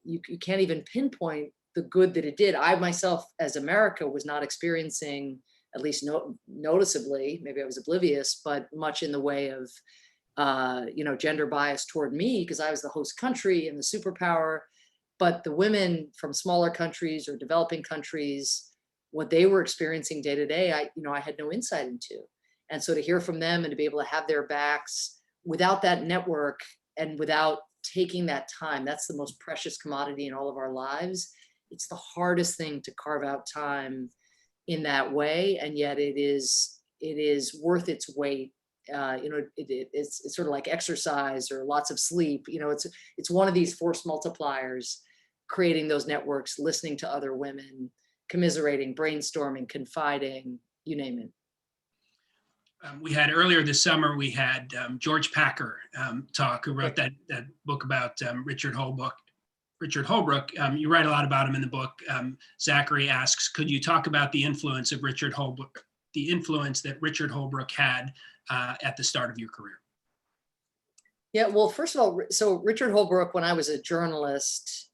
you can't even pinpoint the good that it did. I myself, as America, was not experiencing, at least noticeably, maybe I was oblivious, but much in the way of gender bias toward me because I was the host country and the superpower. But the women from smaller countries or developing countries, what they were experiencing day to day, I had no insight into. And so to hear from them and to be able to have their backs without that network and without taking that time, that's the most precious commodity in all of our lives. It's the hardest thing to carve out time in that way, and yet it is worth its weight. It's sort of like exercise or lots of sleep. It's one of these force multipliers, creating those networks, listening to other women, commiserating, brainstorming, confiding, you name it. We had earlier this summer, we had George Packer talk, who wrote that book about Richard Holbrooke. You write a lot about him in the book. Zachary asks, could you talk about the influence of Richard Holbrooke, the influence that Richard Holbrooke had at the start of your career? Yeah, well, first of all, so Richard Holbrooke, when I was a journalist,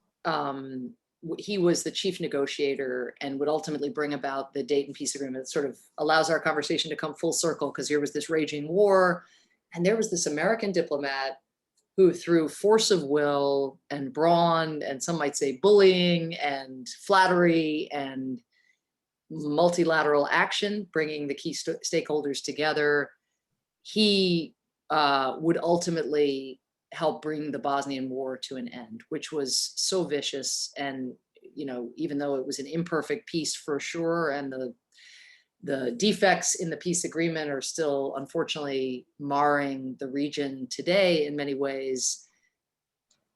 he was the chief negotiator and would ultimately bring about the Dayton Peace Agreement. It sort of allows our conversation to come full circle, because here was this raging war, and there was this American diplomat who, through force of will and brawn, and some might say bullying and flattery and multilateral action, bringing the key stakeholders together, he would ultimately help bring the Bosnian War to an end, which was so vicious. And, even though it was an imperfect peace for sure, and the defects in the peace agreement are still unfortunately marring the region today in many ways,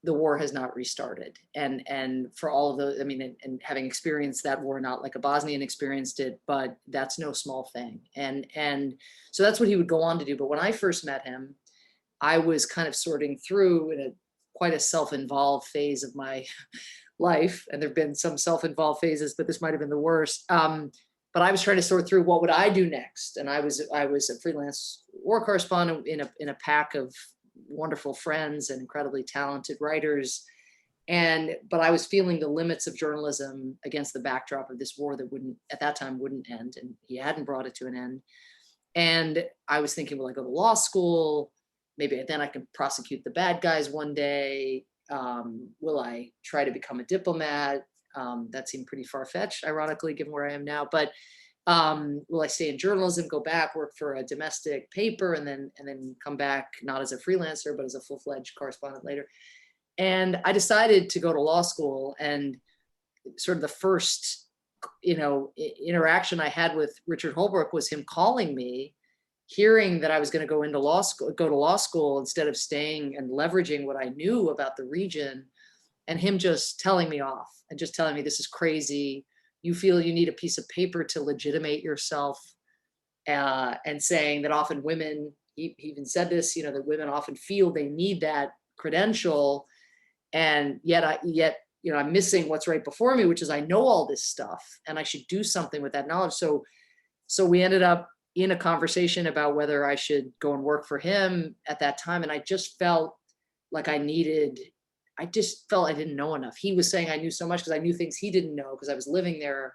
the war has not restarted. And for all of those, and having experienced that war, not like a Bosnian experienced it, but that's no small thing. And so that's what he would go on to do. But when I first met him, I was kind of sorting through in quite a self-involved phase of my life. And there've been some self-involved phases, but this might've been the worst. But I was trying to sort through what would I do next. And I was a freelance war correspondent in a pack of wonderful friends and incredibly talented writers. But I was feeling the limits of journalism against the backdrop of this war that at that time wouldn't end. And he hadn't brought it to an end. And I was thinking, will I go to law school? Maybe then I can prosecute the bad guys one day. Will I try to become a diplomat? That seemed pretty far-fetched, ironically, given where I am now. But will I stay in journalism, go back, work for a domestic paper, and then come back not as a freelancer, but as a full-fledged correspondent later? And I decided to go to law school. And sort of the first, interaction I had with Richard Holbrooke was him calling me, hearing that I was going to go to law school instead of staying and leveraging what I knew about the region, and him just telling me off and just telling me, this is crazy. You feel you need a piece of paper to legitimate yourself, and saying that often women, he even said this, that women often feel they need that credential, and yet I'm missing what's right before me, which is I know all this stuff and I should do something with that knowledge. So we ended up in a conversation about whether I should go and work for him at that time. And I just felt like I didn't know enough. He was saying I knew so much because I knew things he didn't know because I was living there,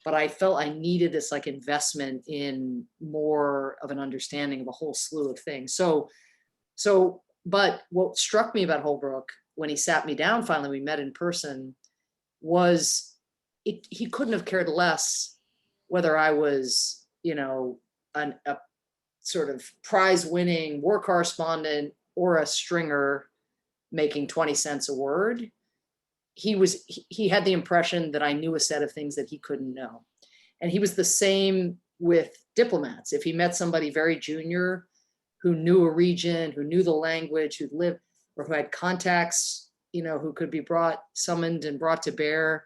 but I felt I needed this like investment in more of an understanding of a whole slew of things. But what struck me about Holbrooke when he sat me down, finally we met in person, was he couldn't have cared less whether I was, a sort of prize-winning war correspondent or a stringer making 20 cents a word. He had the impression that I knew a set of things that he couldn't know. And he was the same with diplomats. If he met somebody very junior who knew a region, who knew the language, who'd lived, or who had contacts, who could be summoned and brought to bear,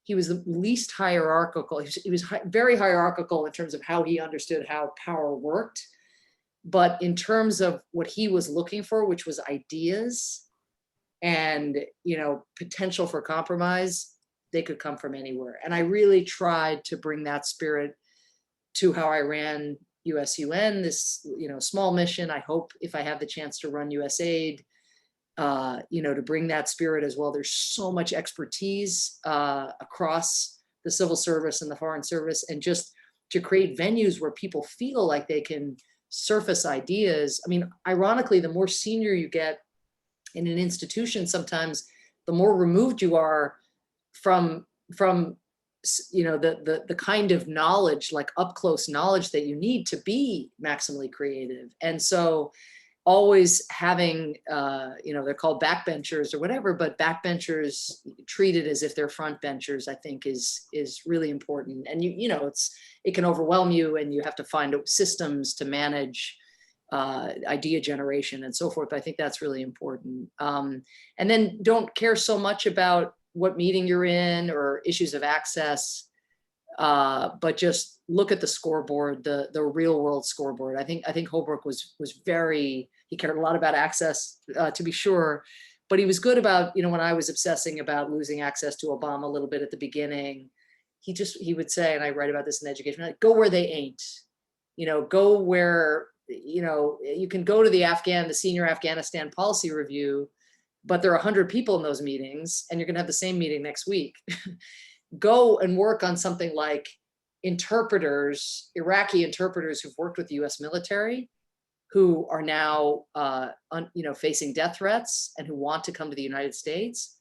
he was the least hierarchical. He was very hierarchical in terms of how he understood how power worked. But in terms of what he was looking for, which was ideas and, potential for compromise, they could come from anywhere. And I really tried to bring that spirit to how I ran USUN, this, small mission. I hope if I have the chance to run USAID, to bring that spirit as well. There's so much expertise across the civil service and the foreign service, and just to create venues where people feel like they can surface ideas. I mean, ironically, the more senior you get in an institution, sometimes the more removed you are from the kind of knowledge, like up close knowledge that you need to be maximally creative. And so always having, they're called backbenchers or whatever, but backbenchers treated as if they're front benchers, I think is really important. And it can overwhelm you, and you have to find systems to manage idea generation and so forth. But I think that's really important. And then don't care so much about what meeting you're in or issues of access, but just look at the scoreboard, the real world scoreboard. I think Holbrooke was he cared a lot about access, to be sure, but he was good about, when I was obsessing about losing access to Obama a little bit at the beginning, he would say, and I write about this in education, like, go where they ain't, go where, you can go to the senior Afghanistan policy review, but there are 100 people in those meetings, and you're going to have the same meeting next week. Go and work on something like Iraqi interpreters who've worked with the US military, who are now facing death threats and who want to come to the United States.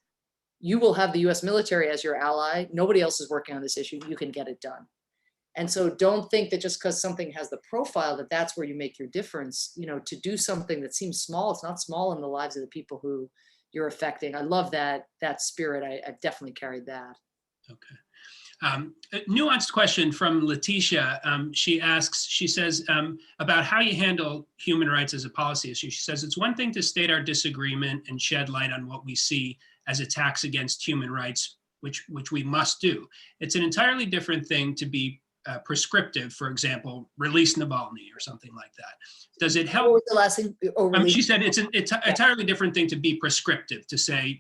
You will have the US military as your ally. Nobody else is working on this issue. You can get it done. And so don't think that just because something has the profile that that's where you make your difference, to do something that seems small. It's not small in the lives of the people who you're affecting. I love that spirit. I've definitely carried that. Okay. A nuanced question from Letitia. She says, about how you handle human rights as a policy issue. She says, it's one thing to state our disagreement and shed light on what we see as attacks against human rights, which we must do. It's an entirely different thing to be prescriptive, for example, release Navalny or something like that. Does it help? What was the last thing? She said it's an entirely different thing to be prescriptive, to say,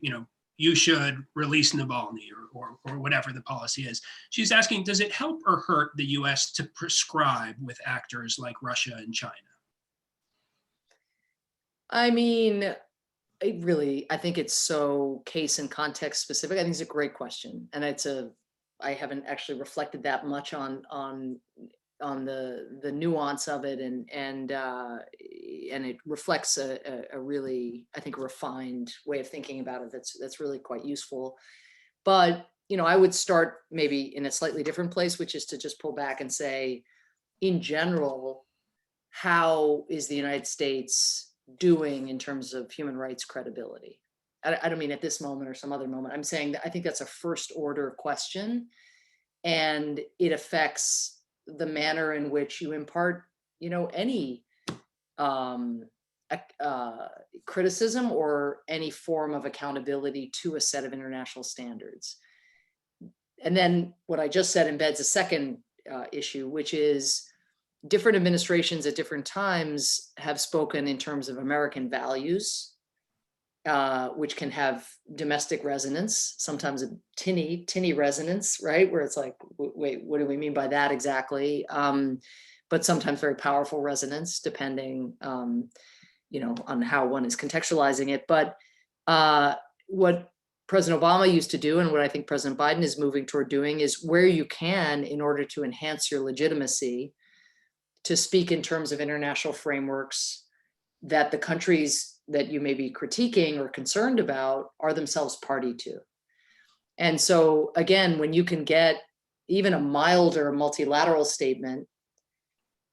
you should release Navalny or whatever the policy is. She's asking, does it help or hurt the US to prescribe with actors like Russia and China? I mean, I think it's so case and context specific. I think it's a great question. And I haven't actually reflected that much on the nuance of it, and it reflects a really, I think, refined way of thinking about it that's really quite useful. But I would start maybe in a slightly different place, which is to just pull back and say, in general, how is the United States doing in terms of human rights credibility? I don't mean at this moment or some other moment. I'm saying that I think that's a first order question, and it affects the manner in which you impart, any criticism or any form of accountability to a set of international standards. And then what I just said embeds a second issue, which is different administrations at different times have spoken in terms of American values, which can have domestic resonance, sometimes a tinny resonance, right? Where it's like, wait, what do we mean by that exactly? But sometimes very powerful resonance, depending, on how one is contextualizing it. But what President Obama used to do, and what I think President Biden is moving toward doing, is where you can, in order to enhance your legitimacy, to speak in terms of international frameworks that the countries that you may be critiquing or concerned about are themselves party to. And so again, when you can get even a milder multilateral statement,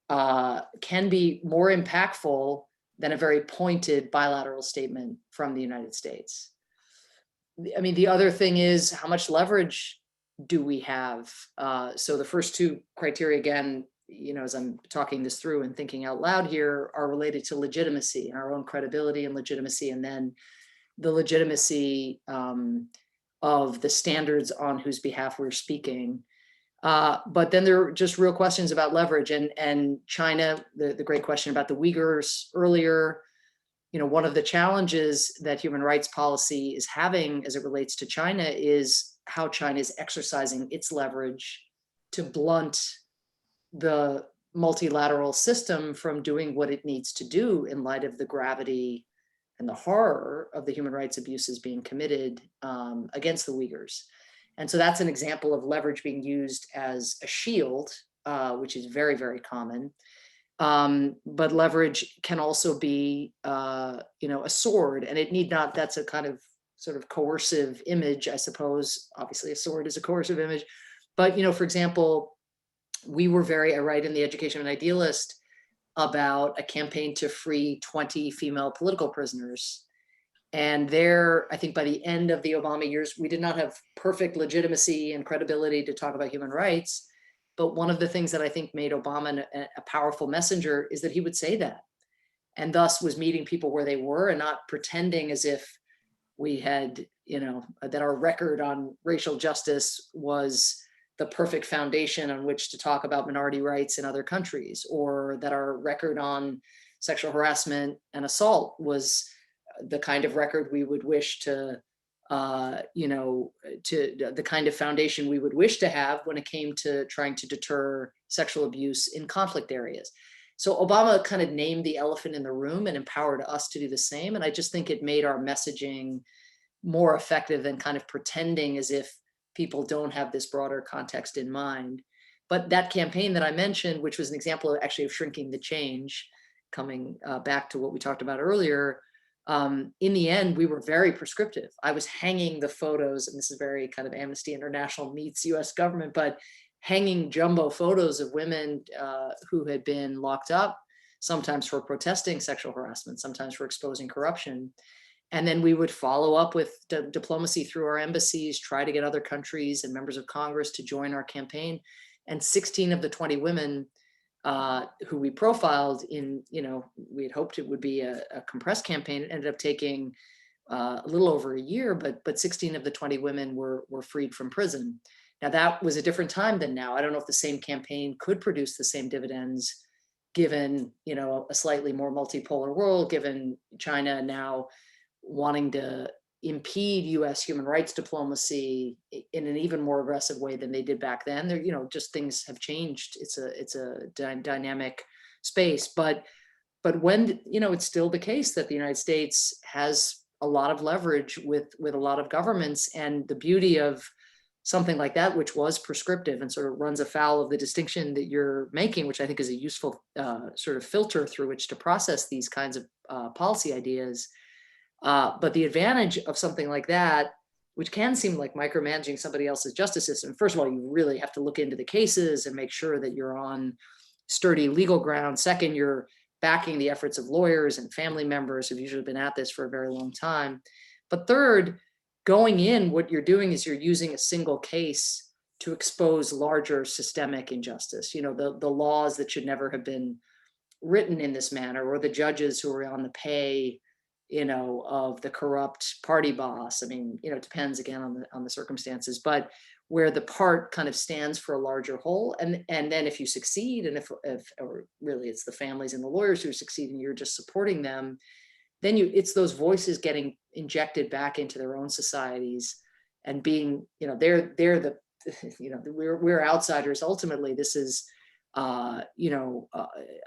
can be more impactful than a very pointed bilateral statement from the United States. I mean, the other thing is, how much leverage do we have? So the first two criteria, again, as I'm talking this through and thinking out loud here, are related to legitimacy, our own credibility and legitimacy, and then the legitimacy of the standards on whose behalf we're speaking. But then there are just real questions about leverage, and China, the great question about the Uyghurs earlier. One of the challenges that human rights policy is having as it relates to China is how China is exercising its leverage to blunt the multilateral system from doing what it needs to do in light of the gravity and the horror of the human rights abuses being committed against the Uyghurs. And so that's an example of leverage being used as a shield, which is very, very common. But leverage can also be, a sword, and it need not. That's a kind of sort of coercive image, I suppose. Obviously, a sword is a coercive image, but for example, I write in the Education of an Idealist about a campaign to free 20 female political prisoners. And there, I think by the end of the Obama years, we did not have perfect legitimacy and credibility to talk about human rights. But one of the things that I think made Obama a powerful messenger is that he would say that, and thus was meeting people where they were and not pretending as if we had, that our record on racial justice was the perfect foundation on which to talk about minority rights in other countries, or that our record on sexual harassment and assault was the kind of record we would wish to, the kind of foundation we would wish to have when it came to trying to deter sexual abuse in conflict areas. So Obama kind of named the elephant in the room and empowered us to do the same. And I just think it made our messaging more effective than kind of pretending as if people don't have this broader context in mind. But that campaign that I mentioned, which was an example of actually of shrinking the change, coming back to what we talked about earlier, in the end, we were very prescriptive. I was hanging the photos, and this is very kind of Amnesty International meets US government, but hanging jumbo photos of women who had been locked up, sometimes for protesting sexual harassment, sometimes for exposing corruption. And then we would follow up with diplomacy through our embassies, try to get other countries and members of Congress to join our campaign. And 16 of the 20 women who we profiled in, we had hoped it would be a compressed campaign. It ended up taking a little over a year, but 16 of the 20 women were freed from prison. Now that was a different time than now. I don't know if the same campaign could produce the same dividends given, a slightly more multipolar world, given China now wanting to impede US human rights diplomacy in an even more aggressive way than they did back then. There, just things have changed. It's a dynamic space, but when, it's still the case that the United States has a lot of leverage with a lot of governments. And the beauty of something like that, which was prescriptive and sort of runs afoul of the distinction that you're making, which I think is a useful sort of filter through which to process these kinds of policy ideas. But the advantage of something like that, which can seem like micromanaging somebody else's justice system, first of all, you really have to look into the cases and make sure that you're on sturdy legal ground. Second, you're backing the efforts of lawyers and family members who've usually been at this for a very long time. But third, going in, what you're doing is you're using a single case to expose larger systemic injustice. The laws that should never have been written in this manner, or the judges who are on the pay of the corrupt party boss. I mean, it depends again on the circumstances, but where the part kind of stands for a larger whole. And then if you succeed, and if or really it's the families and the lawyers who succeed and you're just supporting them, then it's those voices getting injected back into their own societies and being, they're the, we're outsiders. Ultimately, this is,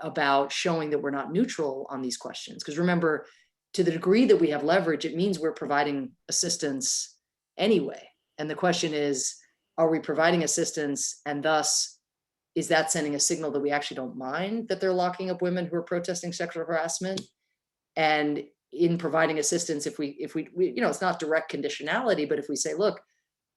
about showing that we're not neutral on these questions. Because remember, to the degree that we have leverage, it means we're providing assistance anyway. And the question is, are we providing assistance, and thus is that sending a signal that we actually don't mind that they're locking up women who are protesting sexual harassment? And in providing assistance, if we it's not direct conditionality, but if we say, look,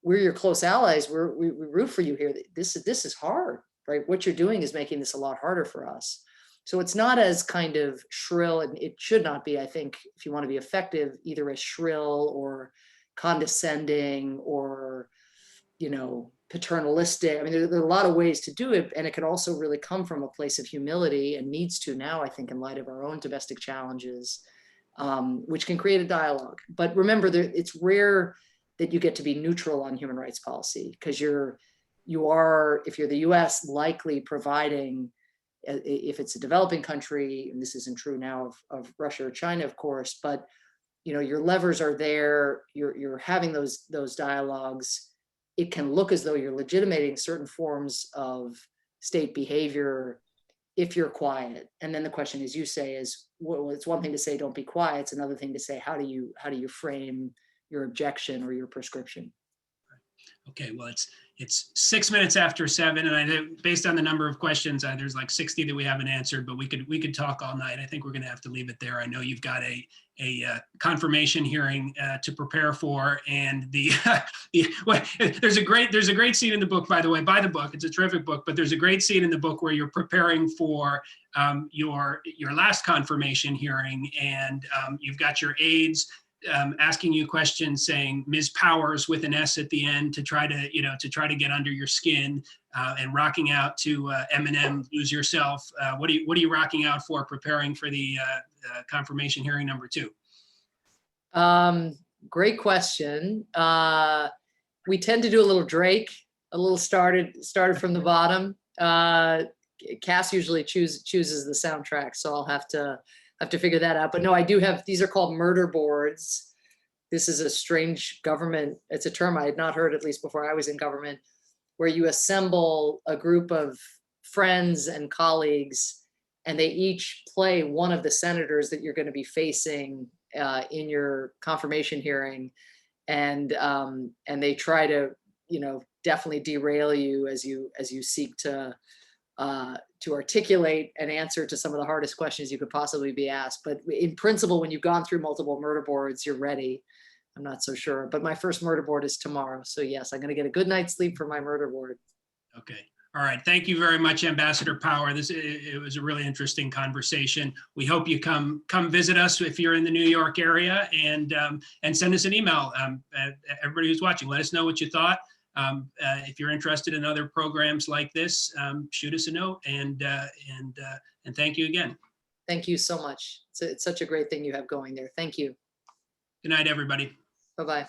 we're your close allies, we root for you here. This is hard, right? What you're doing is making this a lot harder for us. So it's not as kind of shrill, and it should not be, I think, if you want to be effective, either as shrill or condescending or, paternalistic. I mean, there are a lot of ways to do it, and it can also really come from a place of humility, and needs to now, I think, in light of our own domestic challenges, which can create a dialogue. But remember, it's rare that you get to be neutral on human rights policy, because you are, if you're the US, likely providing, if it's a developing country, and this isn't true now of Russia or China, of course, but your levers are there, you're having those dialogues. It can look as though you're legitimating certain forms of state behavior if you're quiet. And then the question, as you say, is, well, it's one thing to say don't be quiet, it's another thing to say how do you frame your objection or your prescription. Okay, well, It's 6 minutes after 7, and I know based on the number of questions, there's like 60 that we haven't answered, but we could talk all night. I think we're going to have to leave it there. I know you've got a confirmation hearing to prepare for, and there's a great scene in the book, by the way, by the book. It's a terrific book, but there's a great scene in the book where you're preparing for your last confirmation hearing, and you've got your aides asking you questions, saying Ms. Powers with an S at the end to try to get under your skin, and rocking out to Eminem, Lose Yourself. What are you rocking out for, preparing for the confirmation hearing number 2? Great question. We tend to do a little Drake, a little started from the bottom. Cass usually chooses the soundtrack, so I'll have to figure that out. But no, I do have, these are called murder boards. This is a strange government, it's a term I had not heard, at least before I was in government, where you assemble a group of friends and colleagues, and they each play one of the senators that you're going to be facing in your confirmation hearing. And they try to, definitely derail you as you seek to articulate an answer to some of the hardest questions you could possibly be asked. But in principle, when you've gone through multiple murder boards, you're ready. I'm not so sure, but my first murder board is tomorrow. So yes, I'm going to get a good night's sleep for my murder board. Okay. All right. Thank you very much, Ambassador Power. It was a really interesting conversation. We hope you come visit us if you're in the New York area, and send us an email. Everybody who's watching, let us know what you thought. If you're interested in other programs like this, shoot us a note, and thank you again. Thank you so much. It's such a great thing you have going there. Thank you. Good night, everybody. Bye-bye.